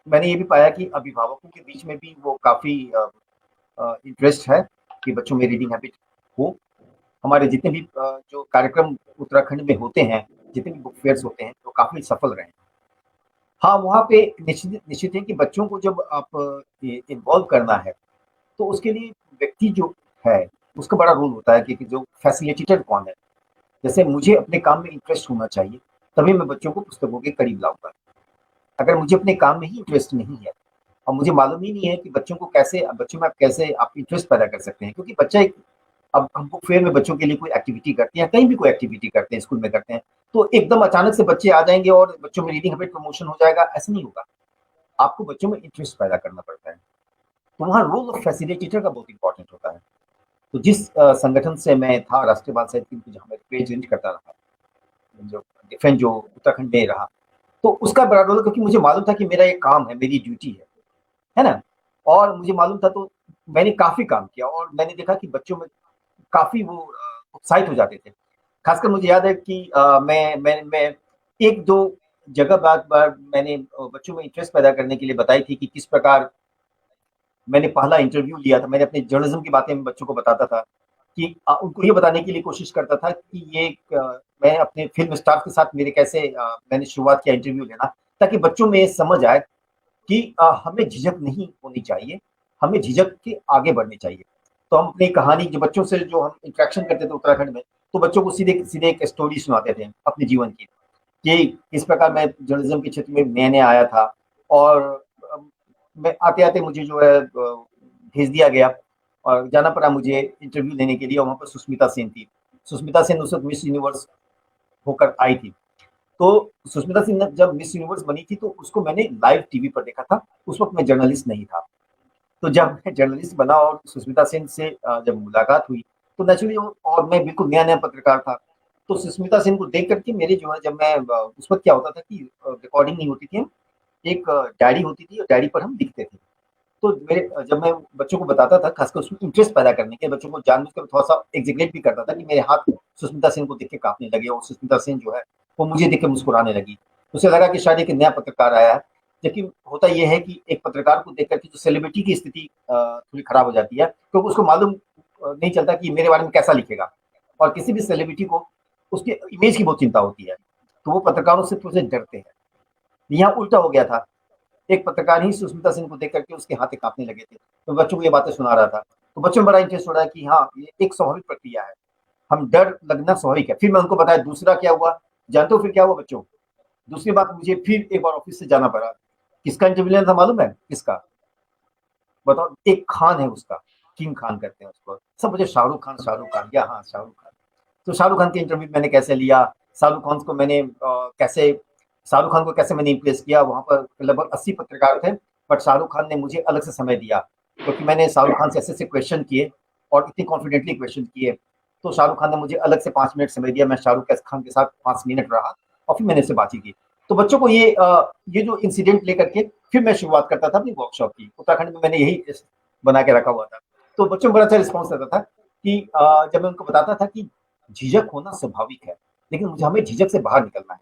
मैंने ये भी पाया कि अभिभावकों के बीच में भी वो काफ़ी इंटरेस्ट है कि बच्चों में रीडिंग हैबिट हो। हमारे जितने भी जो कार्यक्रम उत्तराखंड में होते हैं, जितने भी बुक फेयर्स होते हैं, वो काफ़ी सफल रहे हैं। हाँ, वहाँ पे निश्चित निश्चित है कि बच्चों को जब आप इन्वॉल्व करना है, तो उसके लिए व्यक्ति जो है, उसका बड़ा रोल होता है कि जो फैसिलिटेटर कौन है। जैसे मुझे अपने काम में इंटरेस्ट होना चाहिए, तभी मैं बच्चों को पुस्तकों के करीब लाऊँगा। अगर मुझे अपने काम में ही इंटरेस्ट नहीं है और मुझे मालूम ही नहीं है कि बच्चों में आप कैसे आप इंटरेस्ट पैदा कर सकते हैं, क्योंकि बच्चा एक, अब हम बुक फेयर में बच्चों के लिए कोई एक्टिविटी करते हैं, कहीं भी कोई एक्टिविटी करते हैं, स्कूल में करते हैं, तो एकदम अचानक से बच्चे आ जाएँगे और बच्चों में रीडिंग हैबिट प्रमोशन हो जाएगा, ऐसा नहीं होगा। आपको बच्चों में इंटरेस्ट पैदा करना पड़ता है। तो वहाँ रोल ऑफ फैसिलिटेटर का बहुत इंपॉर्टेंट होता है। तो जिस संगठन से मैं था, राष्ट्रीय बाल साहित्य केंद्र, जहाँ मैं रिप्रेजेंट करता रहा, जो डिफेंस जो उत्तराखंड में रहा, तो उसका बड़ा रोल, क्योंकि मुझे मालूम था कि मेरा ये काम है, मेरी ड्यूटी है ना? और मुझे मालूम था, तो मैंने काफ़ी काम किया और मैंने देखा कि बच्चों में काफ़ी वो उत्साहित हो जाते थे। ख़ासकर मुझे याद है कि मैं 1-2 जगह बार मैंने बच्चों में इंटरेस्ट पैदा करने के लिए बताई थी कि किस प्रकार मैंने पहला इंटरव्यू लिया था। मैंने अपने जर्नलिज़्म की बातें बच्चों को बताता था कि उनको ये बताने के लिए कोशिश करता था कि ये मैं अपने फ़िल्म स्टार के साथ मेरे कैसे मैंने शुरुआत किया इंटरव्यू लेना, ताकि बच्चों में ये समझ आए कि हमें झिझक नहीं होनी चाहिए, हमें झिझक के आगे बढ़नी चाहिए। तो हम अपनी कहानी जो बच्चों से जो हम इंटरेक्शन करते थे उत्तराखंड में, तो बच्चों को सीधे एक स्टोरी सुनाते थे अपने जीवन की, कि किस प्रकार मैं जर्नलिज़्म के क्षेत्र में नया-नया आया था और अ, मैं आते-आते मुझे जो है भेज दिया गया और जाना पड़ा मुझे इंटरव्यू लेने के लिए और वहाँ पर सुष्मिता सेन थी। सुष्मिता सेन उस वक़्त मिस यूनिवर्स होकर आई थी। तो सुष्मिता सिंह ने जब मिस यूनिवर्स बनी थी तो उसको मैंने लाइव टीवी पर देखा था। उस वक़्त मैं जर्नलिस्ट नहीं था। तो जब मैं जर्नलिस्ट बना और सुष्मिता सेन से जब मुलाकात हुई, तो नेचुरली और मैं बिल्कुल नया-नया पत्रकार था। तो सुष्मिता सेन को देख कर के मेरे जो है जब मैं उस वक़्त क्या होता था कि रिकॉर्डिंग नहीं होती थी, एक डायरी होती थी और डायरी पर हम लिखते थे। तो मेरे जब मैं बच्चों को बताता था, खासकर उसमें इंटरेस्ट पैदा करने के, बच्चों को जानबूझकर थोड़ा-सा एक्ज़ैगरेट भी करता था कि मेरे हाथ सुष्मिता सेन को देख के काँपने लगे और सुष्मिता सेन जो है, वो मुझे देख के मुस्कुराने लगी। उसे लगा कि शायद एक नया पत्रकार आया है, जबकि होता ये है कि एक पत्रकार को देख कर के जो सेलिब्रिटी की स्थिति थोड़ी खराब हो जाती है, क्योंकि उसको मालूम नहीं चलता कि मेरे बारे में कैसा लिखेगा और किसी भी सेलिब्रिटी को उसके इमेज की बहुत चिंता होती है, तो वो पत्रकारों से थोड़े-से डरते हैं। यहाँ उल्टा हो गया था। एक पत्रकार ही सुष्मिता सेन को देख करके उसके हाथ काँपने लगे थे। तो बच्चों को ये बातें सुना रहा था। तो बच्चों में बड़ा इंटरेस्ट हो रहा है कि हाँ, ये एक स्वाभाविक प्रक्रिया है। हम डर लगना स्वाभाविक है। फिर मैं उनको बताया दूसरा क्या हुआ, जानते हो फिर क्या हुआ बच्चों? दूसरी बात मुझे फिर एक बार ऑफ़िस से जाना पड़ा। किसका इंटरव्यू लेना था मालूम है? किसका? बताओ, एक खान है उसका, किंग खान कहते हैं उसको। सब मुझे शाहरुख खान या हाँ, शाहरुख खान। तो शाहरुख खान के इंटरव्यू मैंने कैसे लिया, शाहरुख खान को कैसे मैंने इम्प्रेस किया, वहाँ पर लगभग 80 पत्रकार थे, बट शाहरुख खान ने मुझे अलग से समय दिया, क्योंकि मैंने शाहरुख खान से ऐसे-ऐसे क्वेश्चन किए और इतनी कॉन्फिडेंटली क्वेश्चन किए, तो शाहरुख खान ने मुझे अलग से 5 मिनट समय दिया, मैं शाहरुख खान के साथ 5 मिनट रहा और फिर मैंने उससे बातचीत की। तो बच्चों को ये जो इंसिडेंट लेकर के फिर मैं शुरुआत करता था अपनी वर्कशॉप की। उत्तराखंड में मैंने यही बना के रखा हुआ था। तो बच्चों में बड़ा अच्छा रिस्पॉन्स रहता था कि जब मैं उनको बताता था कि झिझक होना स्वाभाविक है, लेकिन मुझे हमें झिझक से बाहर निकलना है।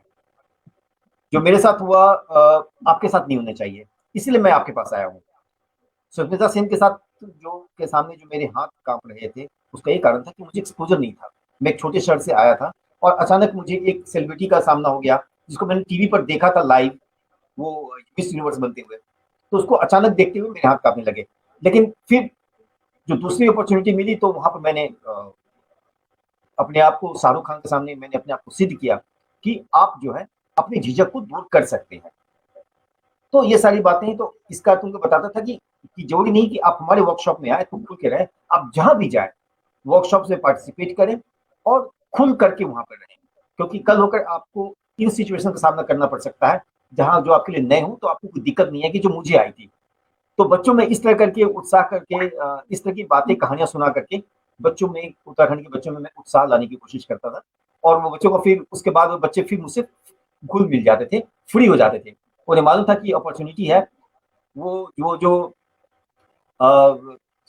जो मेरे साथ हुआ आपके साथ नहीं होना चाहिए, इसलिए मैं आपके पास आया हूँ। सुष्मिता सेन के साथ के सामने जो मेरे हाथ काँप रहे थे, उसका ये कारण था कि मुझे एक्सपोज़र नहीं था। मैं एक छोटे शहर से आया था और अचानक मुझे एक सेलिब्रिटी का सामना हो गया, जिसको मैंने टीवी पर देखा था लाइव, वो मिस यूनिवर्स बनते हुए। तो उसको अचानक देखते हुए मेरे हाथ काँपने लगे। लेकिन फिर जो दूसरी अपॉर्च्युनिटी मिली तो वहाँ पे मैंने अपने आप को शाहरुख खान के सामने मैंने अपने आप को सिद्ध किया कि आप जो है अपनी झिझक को दूर कर सकते हैं। तो ये सारी बातें तो इसका तुमको बताता था कि ज़रूरी नहीं कि आप हमारे वर्कशॉप में आएँ तो खुल के रहें, आप जहाँ भी जाएँ, वर्कशॉप में पार्टिसिपेट करें और खुल करके वहाँ पे रहें। क्योंकि कल होकर आपको इन सिचुएशन का सामना करना पड़ सकता है, जहाँ जो आपके लिए नए हों तो आपको कोई दिक्कत नहीं है कि जो मुझे आई थी। तो बच्चों में इस तरह करके उत्साह करके इस तरह की बातें कहानियाँ सुना करके बच्चों में उत्तराखंड के बच्चों में मैं उत्साह लाने की कोशिश करता था और वो बच्चों को फिर उसके बाद वो बच्चे फिर मुझसे घुल-मिल जाते थे, फ्री हो जाते थे। उन्हें मालूम था कि अपॉर्च्युनिटी है, वो जो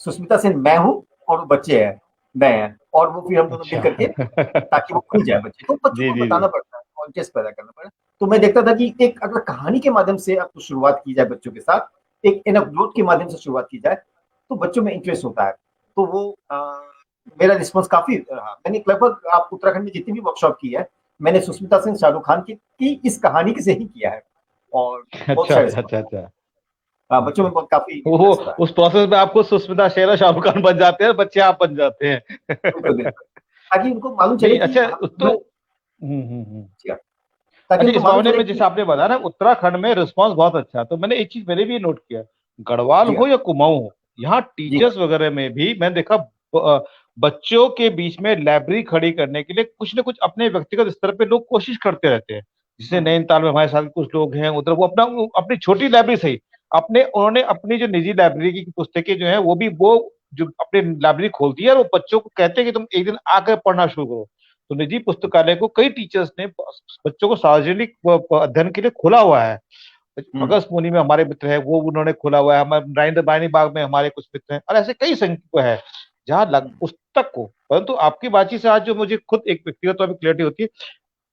सुष्मिता सेन मैं हूँ और वो बच्चे हैं, मैं हैं और वो फिर हम दोनों मिल अच्छा। करके ताकि वो खुल जाए बच्चे, तो बच्चों जी, को जी, बताना जी। पड़ता है और इंटरेस्ट पैदा करना पड़ता है। तो मैं देखता था कि एक अगर कहानी के माध्यम से आपको शुरुआत की जाए बच्चों के साथ, एक एनेक्डोट के माध्यम से शुरुआत की जाए, तो बच्चों में इंटरेस्ट होता है। तो वो मेरा रिस्पॉन्स काफ़ी रहा। मैंने लगभग आप उत्तराखंड में जितनी भी वर्कशॉप की है, मैंने सुष्मिता सेन, शाहरुख खान की इस कहानी से ही किया है और बहुत अच्छा, अच्छा अच्छा, रिस्पॉन्स अच्छा, रहा। अच्छा। बच्चों अच्छा। में बहुत काफ़ी वो इंटरेस्ट रहा है। उस प्रोसेस में आपको सुष्मिता शेर और शाहरुख खान बन जाते हैं, बच्चे आप बन जाते हैं। बिल्कुल, बिल्कुल। ताकि उनको मालूम चले नहीं, कि अच्छा हम तो मैं हुँ। ताकि अच्छा, उनको इस मालूम मामले चले में कि जैसे आपने बताया ना उत्तराखंड में रिस्पॉन्स बहुत अच्छा है, तो मैंने एक चीज़ मैंने भी नोट किया, गढ़वाल जी हो हाँ, या कुमाऊँ हो, यहाँ जी हाँ, टीचर्स वगैरह में भी मैंने देखा बच्चों के बीच में लाइब्रेरी खड़ी करने के लिए कुछ न कुछ अपने व्यक्तिगत स्तर पे लोग कोशिश करते रहते हैं। जैसे हुँ, नैनीताल में हमारे साथ कुछ लोग हैं, उधर वो अपनी छोटी लाइब्रेरी सही, उन्होंने अपनी जो निजी लाइब्रेरी की पुस्तकें जो हैं, वो जो अपनी लाइब्रेरी खोलती है और वो बच्चों को कहते हैं कि तुम एक दिन आकर पढ़ना शुरू करो। तो निजी पुस्तकालय को कई टीचर्स ने बच्चों को सार्वजनिक अध्ययन के लिए खोला हुआ है। अगस्त मुनि में हमारे मित्र हैं, वो उन्होंने खोला हुआ है। हमारे रानी बाग में हमारे कुछ मित्र हैं, और ऐसे कई संख्या है जहाँ पुस्तक को, परंतु आपकी बातचीत से आज जो मुझे खुद एक व्यक्तिगत तौर पर क्लियरिटी होती है,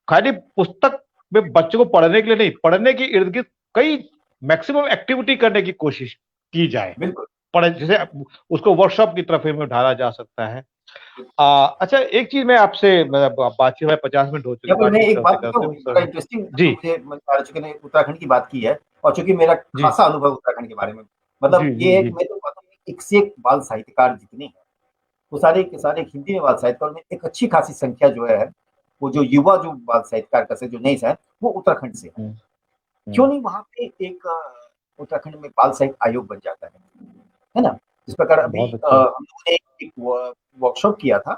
खाली पुस्तक में बच्चों को पढ़ने के लिए नहीं, पढ़ने के इर्द गिर्द कई मैक्सिमम एक्टिविटी करने की कोशिश की जाए। बिल्कुल। पढ़े जैसे उसको वर्कशॉप की तरफ में ढाला जा सकता है। अच्छा, एक चीज मैं आपसे, बातचीत है 50 मिनट हो चुके, मैं एक बात करते बताऊं, बड़ा इंटरेस्टिंग जी मुझे आलोचक ने उत्तराखंड की बात की है, और चूंकि मेरा जी खासा अनुभव उत्तराखंड के बारे में, जी मतलब जी ये जी मैं तो कहता हूँ, एक से एक बाल साहित्यकार जितने हैं वो सारे के सारे हिंदी में बाल साहित्यकार में एक अच्छी खासी संख्या जो है, वो जो युवा जो बाल साहित्यकार का जो नए हैं वो उत्तराखंड से है। क्यों नहीं वहां पे एक उत्तराखंड में बाल साहित्य आयोग बन जाता है ना? जिस प्रकार अभी बहुत अच्छा। हम लोगों ने एक वर्कशॉप किया था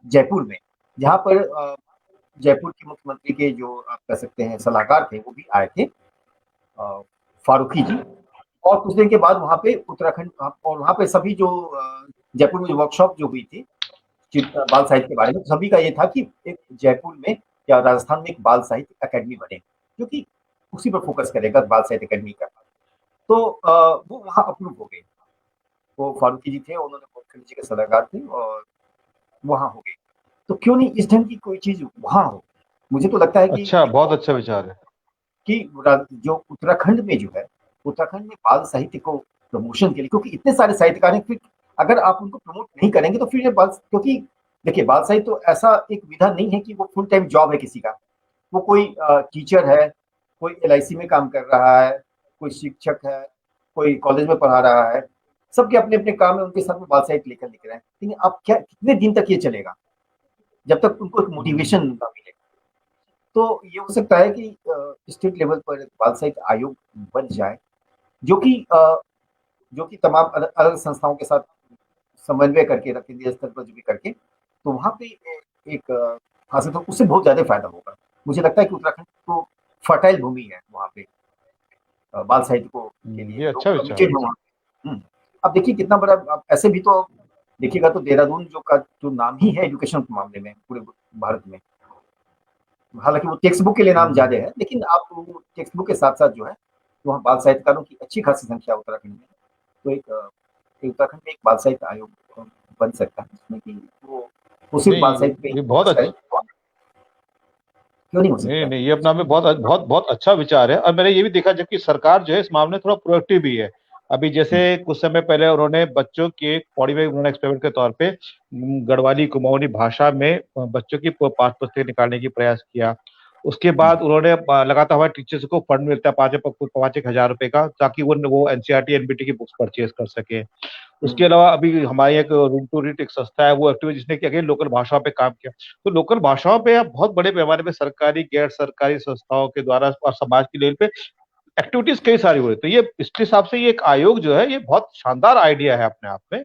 जयपुर में, जहाँ पर जयपुर के मुख्यमंत्री के जो आप कह सकते हैं सलाहकार थे, वो भी आए थे, फारूकी जी। और कुछ दिन के बाद वहाँ पे उत्तराखंड, और वहाँ पे सभी जो जयपुर में वर्कशॉप जो हुई थी बाल साहित्य के बारे में, सभी का ये था कि एक जयपुर में या राजस्थान में एक बाल साहित्य अकेडमी बने, जो कि उसी पर फोकस करेगा, बाल साहित्य अकेडमी का। तो वो वहाँ अप्रूव हो गए। वो फारूकी जी थे, उन्होंने मुख्यमंत्री जी के सलाहकार थे, और वहाँ हो गए। तो क्यों नहीं इस ढंग की कोई चीज वहाँ हो? मुझे तो लगता है कि अच्छा, बहुत अच्छा विचार है। कि जो उत्तराखंड में जो है, उत्तराखंड में बाल साहित्य को प्रमोशन के लिए, क्योंकि इतने सारे साहित्यकार हैं, फिर अगर आप उनको प्रमोट नहीं करेंगे तो फिर ये बाल, क्योंकि देखिए बाल साहित्य तो ऐसा एक विधा नहीं है कि वो फुल टाइम जॉब है किसी का। वो कोई टीचर है, कोई एलआईसी में काम कर रहा है, कोई शिक्षक है, कोई कॉलेज में पढ़ा रहा है, सबके अपने अपने काम है, उनके साथ में बाल साहित्य लेकर लिख रहे हैं। लेकिन आप क्या, कितने दिन तक ये चलेगा जब तक उनको एक मोटिवेशन ना मिले? तो ये हो सकता है कि स्टेट लेवल पर बाल साहित्य आयोग बन जाए, जो कि जो कि तमाम अलग अलग संस्थाओं के साथ समन्वय करके, केंद्रीय स्तर पर जो भी करके, तो वहाँ पे एक हासिल, तो उससे बहुत ज्यादा फायदा होगा। मुझे लगता है कि उत्तराखंड को फर्टाइल भूमि है वहाँ पे बाल साहित्य को के लिए, ये लोग अच्छा विचार कमिटेड है। हैं वहाँ पे। अब देखिए कितना बड़ा, अब ऐसे भी तो देखिएगा तो देहरादून जो नाम ही है एजुकेशन के मामले में पूरे भारत में, हालांकि वो टेक्स्ट बुक के लिए नाम ज्यादा है, लेकिन आप टेक्स्ट बुक के साथ साथ जो है वहाँ बाल साहित्यकारों की अच्छी खासी संख्या उत्तराखंड में। तो एक उत्तराखंड में एक बाल साहित्य आयोग बन सकता है, जिसमें कि वो सिर्फ बाल नहीं, साहित्य पे ये बहुत फोकस करे, अच्छा। क्यों नहीं हो नहीं सकता है? नहीं, ये अपना में बहुत बहुत बहुत अच्छा विचार है। और मैंने ये भी देखा, जबकि सरकार जो है इस मामले में थोड़ा प्रोएक्टिव भी है। अभी जैसे कुछ समय पहले उन्होंने बच्चों के पौड़ी में उन्होंने एक्सपेरिमेंट के तौर पे गढ़वाली कुमाऊनी भाषा में बच्चों की पाठ्य पुस्तक निकालने की प्रयास किया। उसके बाद उन्होंने लगातार हमारे टीचर्स को फंड मिलता है 5,000 रुपए का, ताकि वो एनसीईआरटी एनबीटी की बुक्स परचेज कर सके। उसके अलावा अभी हमारी एक रूम टू रीड एक संस्था है, वो एक्टिव, जिसने कि अगेन लोकल भाषाओं पे काम किया। तो लोकल भाषाओं पे अब बहुत बड़े पैमाने पे सरकारी गैर सरकारी संस्थाओं के द्वारा और समाज के लेवल पे एक्टिविटीज कई सारी हो रही। तो ये इसके हिसाब से ये एक आयोग जो है, ये बहुत शानदार आइडिया है अपने आप में।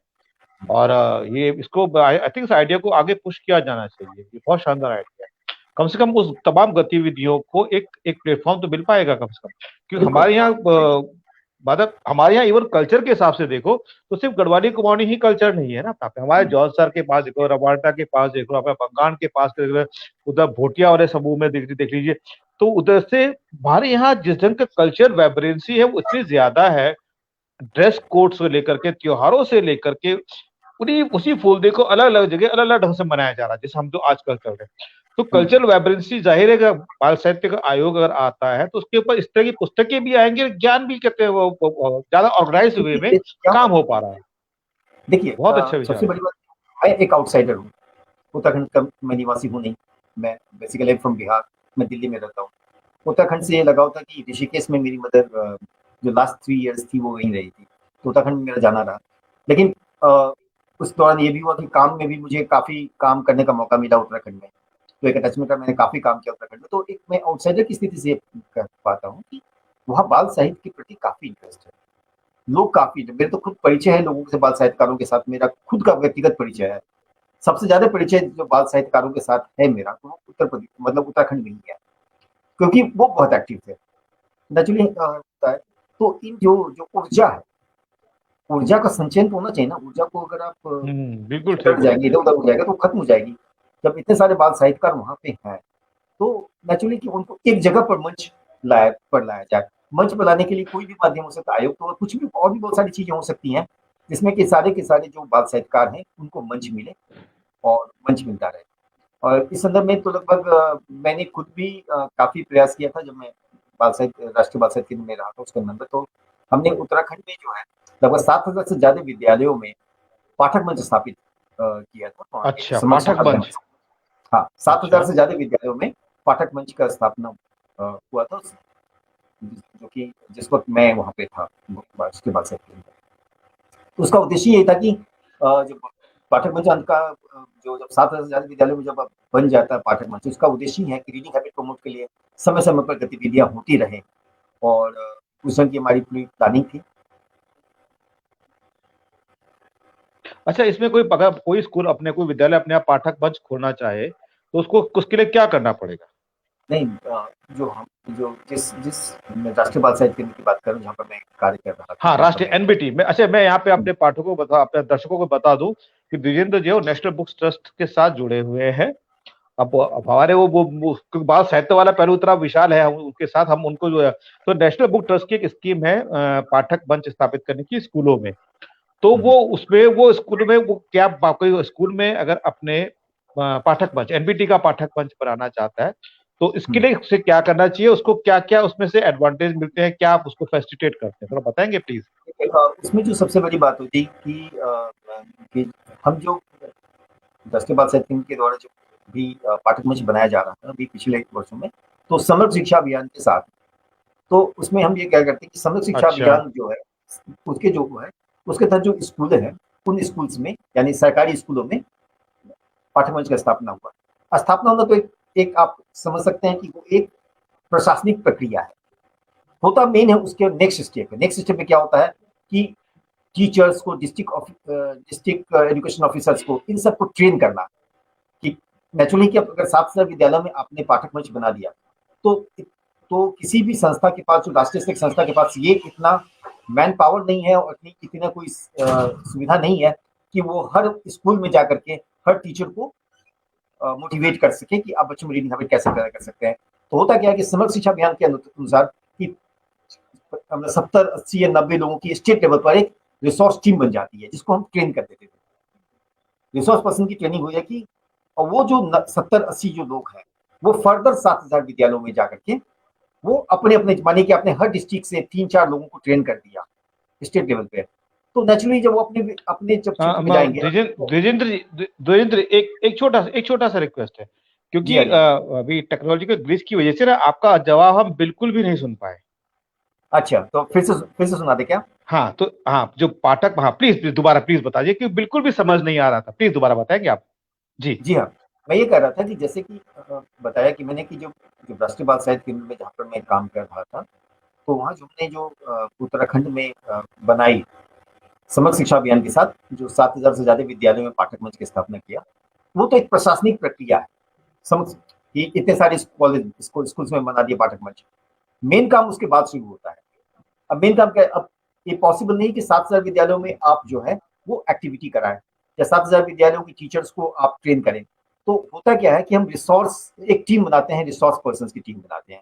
और ये इसको आई थिंक इस आइडिया को आगे पुश किया जाना चाहिए। ये बहुत शानदार आइडिया है। कम से कम उस तमाम गतिविधियों को एक एक प्लेटफॉर्म तो मिल पाएगा कम से कम, क्योंकि बिल्कुल। हमारे यहाँ मतलब हमारे यहाँ इवन कल्चर के हिसाब से देखो तो सिर्फ गढ़वाली कुमाऊनी ही कल्चर नहीं है ना। हमारे जौलसर के पास देखो, रवाटा के पास देखो, अपने बंगान के पास देख लो, उधर भोटिया वाले समूह में देख लीजिए। तो उधर से हमारे यहाँ जिस ढंग का कल्चर वाइब्रेंसी है वो इतनी ज्यादा है। ड्रेस कोड से लेकर के, त्योहारों से लेकर के, उन्हीं उसी फूलदेव को अलग अलग जगह अलग अलग ढंग से मनाया जा रहा है, जैसे हम जो आजकल कर रहे हैं। तो कल्चरल वाइब्रेंसी जाहिर है कि बाल साहित्य का आयोग अगर आता है तो उसके ऊपर इस तरह की पुस्तकें भी आएंगे, ज्ञान भी कहते हैं वो ज्यादा ऑर्गेनाइज वे में देखिए क्या काम हो पा रहा है। देखिए बहुत अच्छा विचार सबसे है। बड़ी बात, मैं एक आउटसाइडर हूँ, उत्तराखंड का मैं निवासी हूँ नहीं। मैं बेसिकली फ्रॉम बिहार, मैं दिल्ली में रहता हूँ। उत्तराखंड से ये लगाव था कि ऋषिकेश में मेरी मदर जो लास्ट 3 इयर्स थी वो वहीं रही थी, तो उत्तराखंड में मेरा जाना रहा। लेकिन उस दौरान ये भी हुआ कि काम में भी मुझे काफी काम करने का मौका मिला उत्तराखंड में, तो एक अटैचमेंट का मैंने काफी काम किया उत्तराखंड में। तो एक मैं आउटसाइडर की स्थिति से कह पाता हूँ कि वहाँ बाल साहित्य के प्रति काफी इंटरेस्ट है। लोग काफी, मेरे तो खुद परिचय है लोगों से, बाल साहित्यकारों के साथ मेरा खुद का व्यक्तिगत परिचय है। सबसे ज्यादा परिचय जो बाल साहित्यकारों के साथ है मेरा, तो वो उत्तर प्रदेश मतलब उत्तराखंड में ही है, क्योंकि वो बहुत एक्टिव थे नेचुरली होता है। तो इन जो जो ऊर्जा है, ऊर्जा का संचयन तो होना चाहिए ना। ऊर्जा को अगर आप बिल्कुल ठीक छटक बात जाएंगे, है। इधर उधर हो जाएगा तो खत्म हो जाएगी। जब इतने सारे बाल साहित्यकार वहाँ पे हैं, तो नेचुरली कि उनको एक जगह पर लाया जाए। मंच पर लाने के लिए कोई भी माध्यम हो सकता है, आयोग तो कुछ भी और भी बहुत सारी चीज़ें हो सकती हैं, जिसमें कि सारे के सारे जो बाल साहित्यकार हैं, उनको मंच मिले और मंच मिलता रहे। और इस संदर्भ में तो लगभग मैंने खुद भी काफ़ी प्रयास किया था, जब मैं बाल साहित्य राष्ट्रीय बाल साहित्य केंद्र में रहा था उसके अंदर, तो हमने उत्तराखंड में जो है लगभग 7,000 से ज़्यादा विद्यालयों में पाठक मंच स्थापित किया था। वहाँ के अच्छा, समक्ष पाठक अभियान, मंच। हाँ, 7,000 अच्छा, से ज़्यादा विद्यालयों में पाठक मंच का स्थापना हुआ था, जो कि जिस वक़्त मैं वहाँ पे था, उसके बाद से। तो उसका उद्देश्य यही था कि जो पाठक मंच का जो जब 7,000 से ज़्यादा विद्यालयों में जब बन जाता है पाठक मंच, उसका उद्देश्य ही है कि रीडिंग हैबिट प्रमोट के लिए समय-समय पर गतिविधियाँ होती रहें, और उस ढंग की हमारी पूरी प्लानिंग थी। अच्छा, इसमें कोई अगर कोई स्कूल अपने कोई विद्यालय अपने आप पाठक मंच खोलना चाहे, तो उसको उसके लिए क्या करना पड़ेगा? नहीं, जो हम जो जिस जिस मैं राष्ट्रीय बाल साहित्य केंद्र की बात कर रहा हूँ, जहाँ पर मैं कार्य कर रहा था, हाँ, जहाँ पर राष्ट्रीय मैं एनबीटी में। अच्छा, मैं यहाँ पे अपने पाठकों को अपने दर्शकों को बता दूं कि द्विजेंद्र जी नेशनल बुक्स ट्रस्ट के साथ जुड़े हुए हैं। अब हमारे वो बाल साहित्य वाला पहलू इतना विशाल है, उनके साथ हम उनको जो है, तो नेशनल बुक ट्रस्ट की एक स्कीम है पाठक मंच स्थापित करने की स्कूलों में। तो वो उसमें वो स्कूल में वो क्या कोई स्कूल में अगर अपने पाठक मंच एनबीटी का पाठक मंच बनाना चाहता है, तो इसके लिए उसे क्या करना चाहिए, उसको क्या क्या उसमें से एडवांटेज मिलते हैं, क्या आप उसको फैसिलिटेट करते हैं, थोड़ा बताएंगे प्लीज। उसमें जो सबसे बड़ी बात होती कि हम जो राष्ट्रीय बाल साहित्य केंद्र के द्वारा जो भी पाठक मंच बनाया जा रहा था अभी पिछले वर्षों में, तो समग्र शिक्षा अभियान के साथ, तो उसमें हम ये क्या करते हैं कि समग्र शिक्षा अच्छा। अभियान जो है, उसके जो है, उसके तहत जो स्कूल है, उन स्कूल्स में यानी सरकारी स्कूलों में पाठक मंच का स्थापना हुआ। स्थापना होना तो एक आप समझ सकते हैं कि वो एक प्रशासनिक प्रक्रिया है। होता मेन है उसके नेक्स्ट स्टेप में क्या होता है कि टीचर्स को, डिस्ट्रिक्ट एजुकेशन ऑफिसर्स को, इन सबको ट्रेन करना कि नेचुरली कि अगर 7,000 विद्यालयों में आपने पाठक मंच बना दिया, तो किसी भी संस्था के पास, जो राष्ट्रीय स्तर की संस्था के पास ये इतना मैन पावर नहीं है और इतना कोई सुविधा नहीं है कि वो हर स्कूल में जाकर के हर टीचर को मोटिवेट कर सके कि आप बच्चों में रीडिंग हैबिट कैसे पैदा कर सकते हैं। तो होता क्या है कि समग्र शिक्षा अभियान के अनुसार कि 70, 80 या 90 लोगों की स्टेट लेवल पर एक रिसोर्स टीम बन जाती है, जिसको हम ट्रेन कर देते थे। रिसोर्स पर्सन की ट्रेनिंग हो जाएगी, और वो जो 70, 80 जो लोग हैं, वो फर्दर 7,000 विद्यालयों में जाकर के वो अपने अपने माने कि आपने हर डिस्ट्रिक्ट से 3-4 लोगों को ट्रेन कर दिया स्टेट लेवल पे, तो नेचुरली जब वो अपने अपने जब क्षेत्र में जाएंगे तो, द्विजेंद्र एक छोटा सा रिक्वेस्ट है, जी क्योंकि हाँ जी। अभी टेक्नोलॉजी के ग्लिच की वजह से ना आपका जवाब हम बिल्कुल भी नहीं सुन पाए। अच्छा, तो फिर से सुना दे क्या? हाँ, तो हाँ, जो पाठक, हाँ प्लीज प्लीज दोबारा प्लीज बताइए, कि बिल्कुल भी समझ नहीं आ रहा था, प्लीज दोबारा बताएंगे आप। जी। जी हाँ, मैं ये कह रहा था कि जैसे कि बताया कि मैंने कि जो जो राष्ट्रीय बाल साहित्य केंद्र में जहाँ पर मैं काम कर रहा था, तो वहाँ जो हमने जो उत्तराखंड में बनाई समग्र शिक्षा अभियान के साथ जो 7,000 से ज़्यादा विद्यालयों में पाठक मंच की स्थापना किया, वो तो एक प्रशासनिक प्रक्रिया है। समझ कि इतने सारे कॉलेज स्कूल्स में बना दिया पाठक मंच। मेन काम उसके बाद शुरू होता है। अब मेन काम क्या है? अब ये पॉसिबल नहीं कि 7,000 विद्यालयों में आप जो है वो एक्टिविटी कराएं, या 7,000 विद्यालयों की टीचर्स को आप ट्रेन करें। तो होता क्या है कि हम रिसोर्स एक टीम बनाते हैं, रिसोर्स पर्सन की टीम बनाते हैं,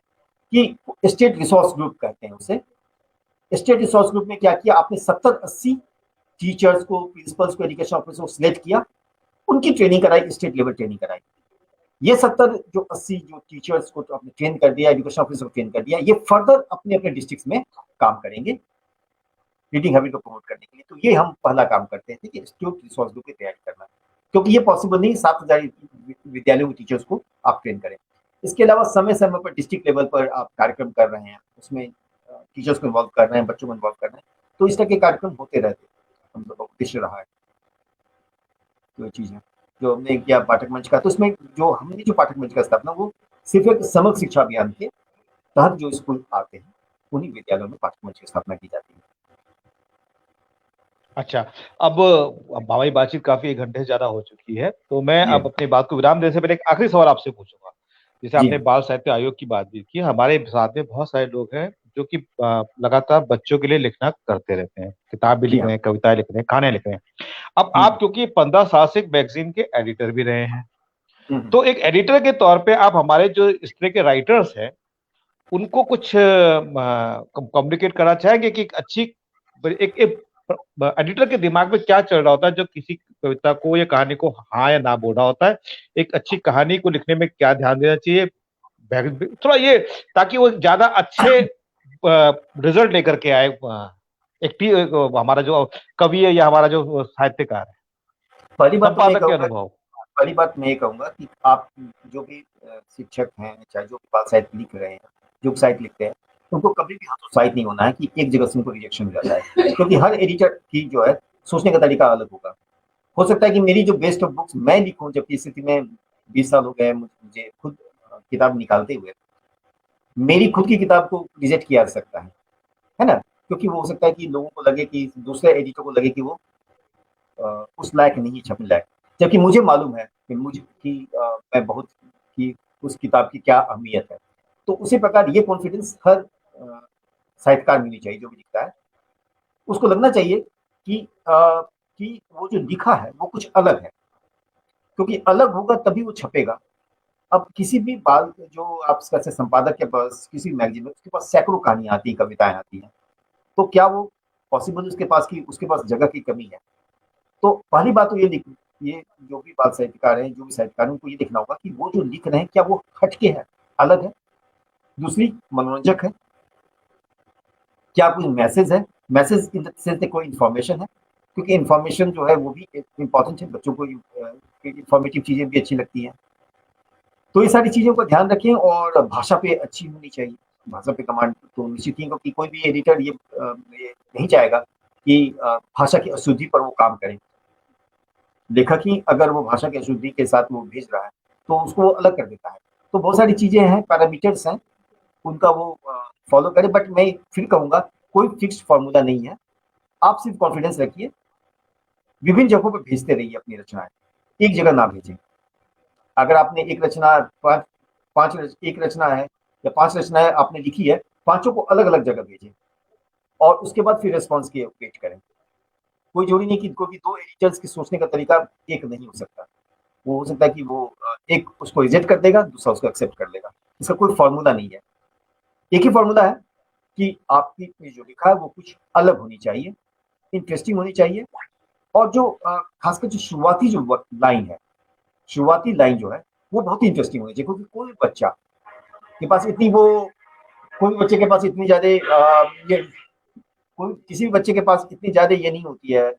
कि स्टेट रिसोर्स ग्रुप कहते हैं उसे। स्टेट रिसोर्स ग्रुप में क्या किया आपने, 70-80 टीचर्स को, प्रिंसिपल्स को, एजुकेशन ऑफिसर को सिलेक्ट किया, उनकी ट्रेनिंग कराई, स्टेट लेवल ट्रेनिंग कराई। ये 70 जो 80 जो टीचर्स को तो आपने ट्रेन कर दिया, एजुकेशन ऑफिसर को ट्रेन कर दिया, ये फर्दर अपने अपने डिस्ट्रिक्ट में काम करेंगे रीडिंग हैबिट को प्रमोट करने के लिए। तो ये हम पहला काम करते थे कि इंस्टीट्यूट रिसोर्स ग्रुप की तैयारी करना, क्योंकि ये पॉसिबल नहीं 7,000 विद्यालयों के टीचर्स को आप ट्रेन करें। इसके अलावा समय समय पर डिस्ट्रिक्ट लेवल पर आप कार्यक्रम कर रहे हैं, उसमें टीचर्स को इन्वॉल्व कर रहे हैं, बच्चों को इन्वॉल्व कर रहे हैं, तो इस तरह के कार्यक्रम होते रहते हम लोग का उद्देश्य रहा है। तो चीज़ है जो हमने किया पाठक मंच का, तो उसमें जो हमने जो पाठक मंच का स्थापना, वो सिर्फ एक समग्र शिक्षा अभियान के तहत जो स्कूल आते हैं उन्हीं विद्यालयों में पाठक मंच की स्थापना की जाती है। अच्छा, अब हमारी बातचीत काफी 1 घंटे से ज्यादा हो चुकी है, तो मैं जी अब अपनी बात को विराम देने से पहले एक आखिरी सवाल आपसे पूछूंगा। जैसे जी आपने बाल साहित्य आयोग की बात भी की, हमारे साथ में बहुत सारे लोग हैं जो कि लगातार बच्चों के लिए लिखना करते रहते हैं, किताब भी जी लिख हाँ। रहे हैं, कविताएं लिख रहे हैं, कहानियां लिख रहे हैं। अब हम्म, आप क्योंकि 15 साल से एक मैगजीन के एडिटर भी रहे हैं, तो एक एडिटर के तौर पे आप हमारे जो इस तरह के राइटर्स हैं उनको कुछ कम्युनिकेट करना चाहेंगे कि एक एडिटर के दिमाग में क्या चल रहा होता है जो किसी कविता को या कहानी को हाँ या ना बोल रहा होता है, एक अच्छी कहानी को लिखने में क्या ध्यान देना चाहिए, थोड़ा ये, ताकि वो ज्यादा अच्छे रिजल्ट लेकर के आए, हमारा जो कवि है या हमारा जो साहित्यकार है, पहली बात तो मैं संपादक के कहूंगा अनुभव। पहली बात मैं ये कहूंगा कि आप जो भी शिक्षक हैं, चाहे जो भी बाल साहित्य लिख रहे हैं, जो भी साहित्य लिखते हैं, उनको कभी भी हतोत्साहित नहीं होना है कि एक जगह से उनको रिजेक्शन मिल जाता है, क्योंकि हर एडिटर की जो है सोचने का तरीका अलग होगा। हो सकता है कि मेरी जो बेस्ट ऑफ बुक्स मैं लिखूं, जबकि स्थिति में 20 साल हो गए मुझे खुद किताब निकालते हुए, मेरी खुद की किताब को रिजेक्ट किया जा सकता है ना? क्योंकि वो हो सकता है कि लोगों को लगे कि दूसरे एडिटर को लगे कि वो उस लायक नहीं छपने लायक, जबकि मुझे मालूम है कि मैं बहुत कि उस किताब की क्या अहमियत है। तो उसी प्रकार ये कॉन्फिडेंस हर साहित्यकार में होनी चाहिए जो भी लिखता है। उसको लगना चाहिए कि वो जो लिखा है वो कुछ अलग है, क्योंकि अलग होगा तभी वो छपेगा। अब किसी भी बाल जो आप कैसे संपादक के पास किसी मैगजीन में उसके पास सैकड़ों कहानियां आती हैं, कविताएं आती हैं, तो क्या वो पॉसिबल उसके पास जगह की कमी है? तो पहली बात तो ये जो भी बाल साहित्यकार हैं, जो भी साहित्यकार हैं, उनको ये देखना होगा कि वो जो लिख रहे हैं क्या वो हटके है, अलग है, दूसरी मनोरंजक है, क्या कोई मैसेज है, मैसेज इन द सेंस कोई इन्फॉर्मेशन है, क्योंकि इन्फॉर्मेशन जो है वो भी इम्पोर्टेंट है, बच्चों को इन्फॉर्मेटिव चीजें भी अच्छी लगती हैं। तो ये सारी चीजों का ध्यान रखें और भाषा पे अच्छी होनी चाहिए, भाषा पे कमांड तो निश्चित ही, क्योंकि कोई भी एडिटर ये नहीं चाहेगा कि भाषा की अशुद्धि पर वो काम करे। लेखक ही अगर वो भाषा की अशुद्धि के साथ वो भेज रहा है तो उसको वो अलग कर देता है। तो बहुत सारी चीजें हैं, पैरामीटर्स हैं, उनका वो फॉलो करे। बट मैं फिर कहूंगा कोई फिक्स फॉर्मूला नहीं है, आप सिर्फ कॉन्फिडेंस रखिए, विभिन्न जगहों पर भेजते रहिए अपनी रचनाएं, एक जगह ना भेजें। अगर आपने एक रचना एक रचना है या 5 रचनाएं आपने लिखी है, पांचों को अलग अलग जगह भेजें और उसके बाद फिर रिस्पॉन्स की वेट करें। कोई जरूरी नहीं कि कोई 2 एडिटर्स के सोचने का तरीका एक नहीं हो सकता। वो हो सकता है कि वो एक उसको रिजेक्ट कर देगा, दूसरा उसको एक्सेप्ट कर लेगा। इसका कोई फॉर्मूला नहीं है। एक ही फॉर्मूला है कि आपकी जो लिखा है वो कुछ अलग होनी चाहिए, इंटरेस्टिंग होनी चाहिए, और जो खासकर जो शुरुआती जो लाइन है, शुरुआती लाइन जो है वो बहुत ही इंटरेस्टिंग होनी चाहिए, क्योंकि कोई बच्चे के पास इतनी ज्यादा ये कोई किसी भी बच्चे के पास इतनी ज्यादा ये नहीं होती है,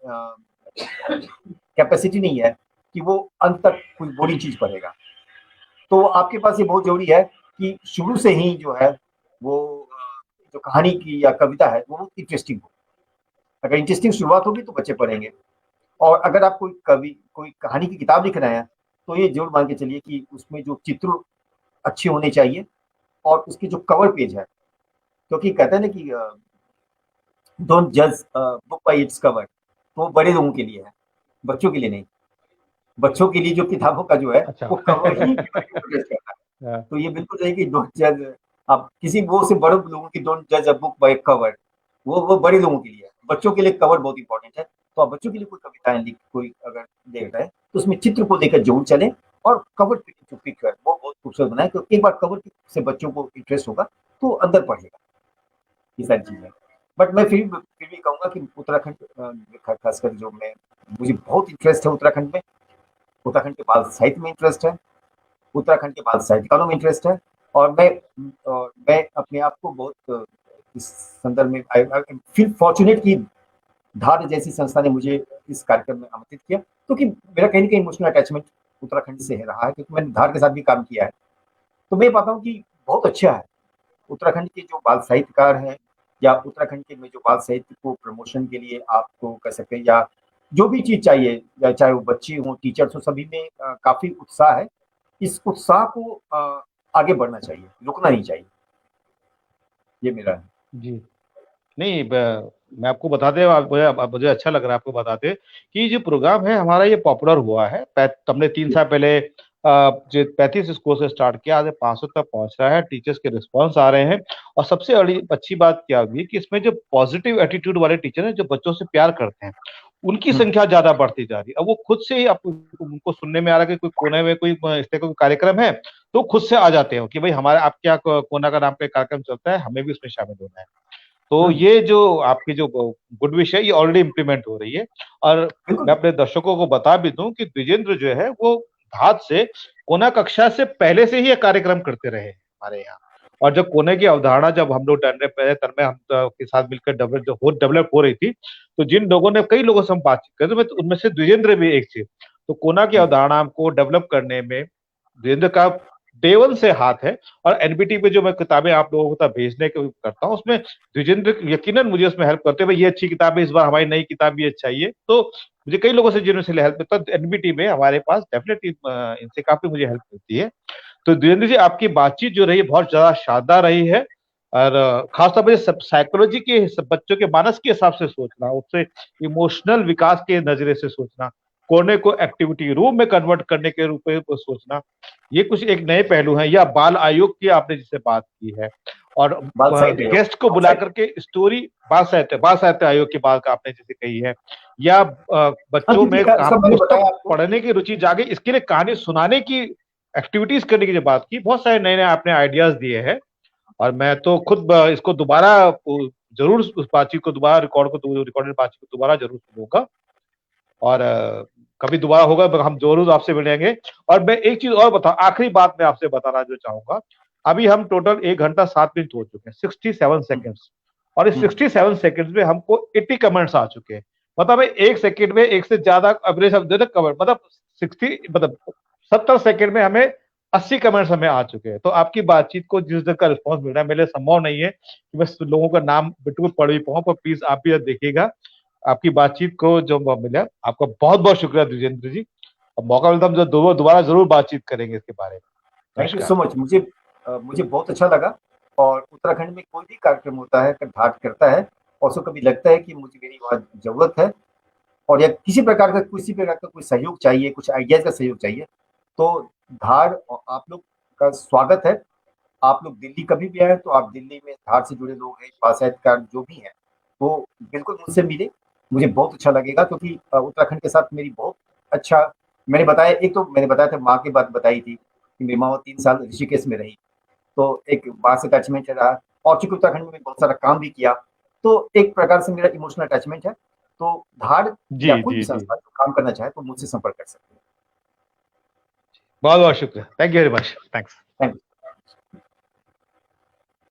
कैपेसिटी नहीं है कि वो अंत तक कोई बुरी चीज पढ़ेगा। तो आपके पास ये बहुत जरूरी है कि शुरू से ही जो है वो जो कहानी की या कविता है वो इंटरेस्टिंग हो। अगर इंटरेस्टिंग शुरुआत होगी तो बच्चे पढ़ेंगे। और अगर आप कोई कहानी की किताब लिख रहे हैं तो ये जरूर मान के चलिए कि उसमें जो चित्र अच्छे होने चाहिए और उसके जो कवर पेज है, क्योंकि कहते हैं ना कि डोंट जज बुक बाय इट्स कवर, तो वो बड़े लोगों के लिए है, बच्चों के लिए नहीं। बच्चों के लिए जो किताबों का जो है अच्छा। वो कवर ही जज करता है। हाँ, तो ये बिल्कुल सही कि डोंट जज, आप किसी वो से बड़े लोगों की डोंट जज अ बुक बाय कवर, वो बड़े लोगों के लिए है। बच्चों के लिए कवर बहुत इंपॉर्टेंट है। तो आप बच्चों के लिए कोई कविताएं लिख कोई अगर देख रहे हैं तो उसमें चित्र को लेकर जरूर चले, और कवर पे जो पिक है वो बहुत खूबसूरत बनाए, क्योंकि एक बार कवर से बच्चों को इंटरेस्ट होगा तो अंदर पढ़ेगा ये सारी चीजें। बट मैं फिर भी कहूंगा कि उत्तराखंड खासकर जो मैं मुझे बहुत इंटरेस्ट है उत्तराखंड में, उत्तराखंड के बाल साहित्य में इंटरेस्ट है, उत्तराखंड के बाल साहित्यकारों में इंटरेस्ट है। और मैं अपने आप को बहुत इस संदर्भ में आई फील फॉर्चुनेट कि धार जैसी संस्था ने मुझे इस कार्यक्रम में आमंत्रित किया, क्योंकि मेरा कहीं ना कहीं इमोशनल अटैचमेंट उत्तराखंड से रहा है, क्योंकि मैंने धार के साथ भी काम किया है। तो मैं पाता हूँ कि बहुत अच्छा है उत्तराखंड के जो बाल साहित्यकार हैं, या उत्तराखंड के में जो बाल साहित्य को प्रमोशन के लिए आपको कह सकते हैं, या जो भी चीज चाहिए, या चाहे वो बच्चे हों, टीचर्स हो, सभी में काफी उत्साह है। इस उत्साह को आगे बढ़ना चाहिए, रुकना नहीं चाहिए, ये मेरा है। जी। नहीं, मैं आपको बता दें, मुझे अच्छा लग रहा है आपको बताते कि ये जो प्रोग्राम है हमारा ये पॉपुलर हुआ है। हमने 3 साल पहले जो 35 स्कूल से स्टार्ट किया, आज 500 तक पहुंच रहा है, टीचर्स के रिस्पांस आ रहे हैं। और सबसे अच्छी बात क्या हुई कि इसमें जो पॉजिटिव एटीट्यूड वाले टीचर हैं जो बच्चों से प्यार करते हैं उनकी संख्या ज्यादा बढ़ती जा रही है। अब वो खुद से ही, आप उनको सुनने में आ रहा है कि कोई कोने में कोई इस तरह का कोई कार्यक्रम है, तो खुद से आ जाते हो कि भाई हमारे आप क्या कोना का नाम पे कार्यक्रम चलता है, हमें भी उसमें शामिल होना है। तो हम्म, ये जो आपकी जो गुड विश है, ये ऑलरेडी इम्प्लीमेंट हो रही है। और मैं बिल्कुल। अपने दर्शकों को बता भी दूं कि द्विजेंद्र जो है वो धात से कोना कक्षा से पहले से ही ये कार्यक्रम करते रहे हैं हमारे यहाँ। और जब कोने की अवधारणा, जब हम लोग डरने पहले तब में हम के साथ मिलकर डेवलप हो रही थी, तो जिन लोगों ने, कई लोगों से हम बातचीत कर, तो उनमें से द्विजेंद्र भी एक थे। तो कोना की हम्म, अवधारणा को डेवलप करने में द्विजेंद्र का डे वन से हाथ है। और एनबीटी पे जो मैं किताबें आप लोगों को भेजने के करता हूँ, उसमें द्विजेंद्र यकीनन मुझे उसमें हेल्प करते हैं, भाई ये अच्छी किताब है, इस बार हमारी नई किताब ये चाहिए। तो मुझे कई लोगों से जिन्होंने हेल्प मिलता है एनबीटी में, हमारे पास डेफिनेटली इनसे काफी मुझे हेल्प मिलती है। तो द्विजेंद्र जी, आपकी बातचीत जो रही है बहुत ज्यादा शानदार रही है। और खासतौर पर सब साइकोलॉजी के, सब बच्चों के मानस के हिसाब से सोचना, उससे इमोशनल विकास के नजरिए से सोचना, कोने को एक्टिविटी रूम में कन्वर्ट करने के रूप में सोचना, ये कुछ एक नए पहलू हैं। या बाल आयोग की आपने जिससे बात की है, और बाल साहित्य योग, गेस्ट को बाल बुला साहित्य। करके स्टोरी, बाल साहित्य आयोग की बात आपने जैसे कही है, या हाँ, बच्चों क्योंकि में उसका मैंने पुस्तक बताया आपको। पढ़ने की रुचि जागे, इसके लिए कहानी सुनाने की एक्टिविटीज करने की जो बात की, बहुत सारे नए नए आपने आइडियाज दिए हैं। और मैं तो खुद इसको दोबारा जरूर, उस बातचीत को दोबारा, रिकॉर्डेड बातचीत को दोबारा जरूर सुनूंगा। और कभी दोबारा होगा तो हम जरूर आपसे मिलेंगे। और मैं एक चीज और बता, आखिरी बात मैं आपसे बताना जो चाहूंगा, अभी हम टोटल 1 घंटा 7 मिनट हो चुके हैं, 67 सेकेंड्स। और इस हम्म, 67 सेकेंड्स में हमको 80 कमेंट्स आ चुके हैं। मतलब 1 सेकेंड में एक से ज्यादा एवरेज हम दे कमेंट, मतलब 70 सेकेंड में हमें 80 कमेंट्स हमें आ चुके हैं। तो आपकी बातचीत को जिस तरह का रिस्पॉन्स मिल रहा है, मेरे लिए संभव नहीं है कि मैं लोगों का नाम बिल्कुल पढ़ भी पाऊँ, पर प्लीज आप भी देखिएगा। आपकी बातचीत को जो मिला, आपका बहुत बहुत शुक्रिया द्विजेंद्र जी। अब मौका मिलता है हम जो दोबारा जरूर बातचीत करेंगे इसके बारे में। थैंक यू नमस्कार। So much. मुझे बहुत अच्छा लगा। और उत्तराखंड में कोई भी कार्यक्रम होता है, अगर धाट करता है और उसको कभी लगता है कि मुझे मेरी आवाज जरूरत है, और या किसी प्रकार का कोई सहयोग चाहिए, कुछ आइडियाज का सहयोग चाहिए, तो धार और आप लोग का स्वागत है। आप लोग दिल्ली कभी भी आए तो आप दिल्ली में धार से जुड़े लोग हैं, साहित्यकार जो भी हैं, वो बिल्कुल मुझसे मिले। मुझे बहुत अच्छा लगेगा, क्योंकि उत्तराखंड के साथ मेरी बहुत अच्छा, मैंने बताया था, माँ की बात बताई थी कि मेरी माँ 3 साल ऋषिकेश में रही, तो एक माँ से अटैचमेंट रहा। और चूंकि उत्तराखंड में बहुत सारा काम भी किया, तो एक प्रकार से मेरा इमोशनल अटैचमेंट है। तो धार जी या कोई भी जी जी, संस्था जो काम करना चाहे तो मुझसे संपर्क कर सकते हैं। बहुत बहुत शुक्रिया। Thank you very much. Thanks. Thank you.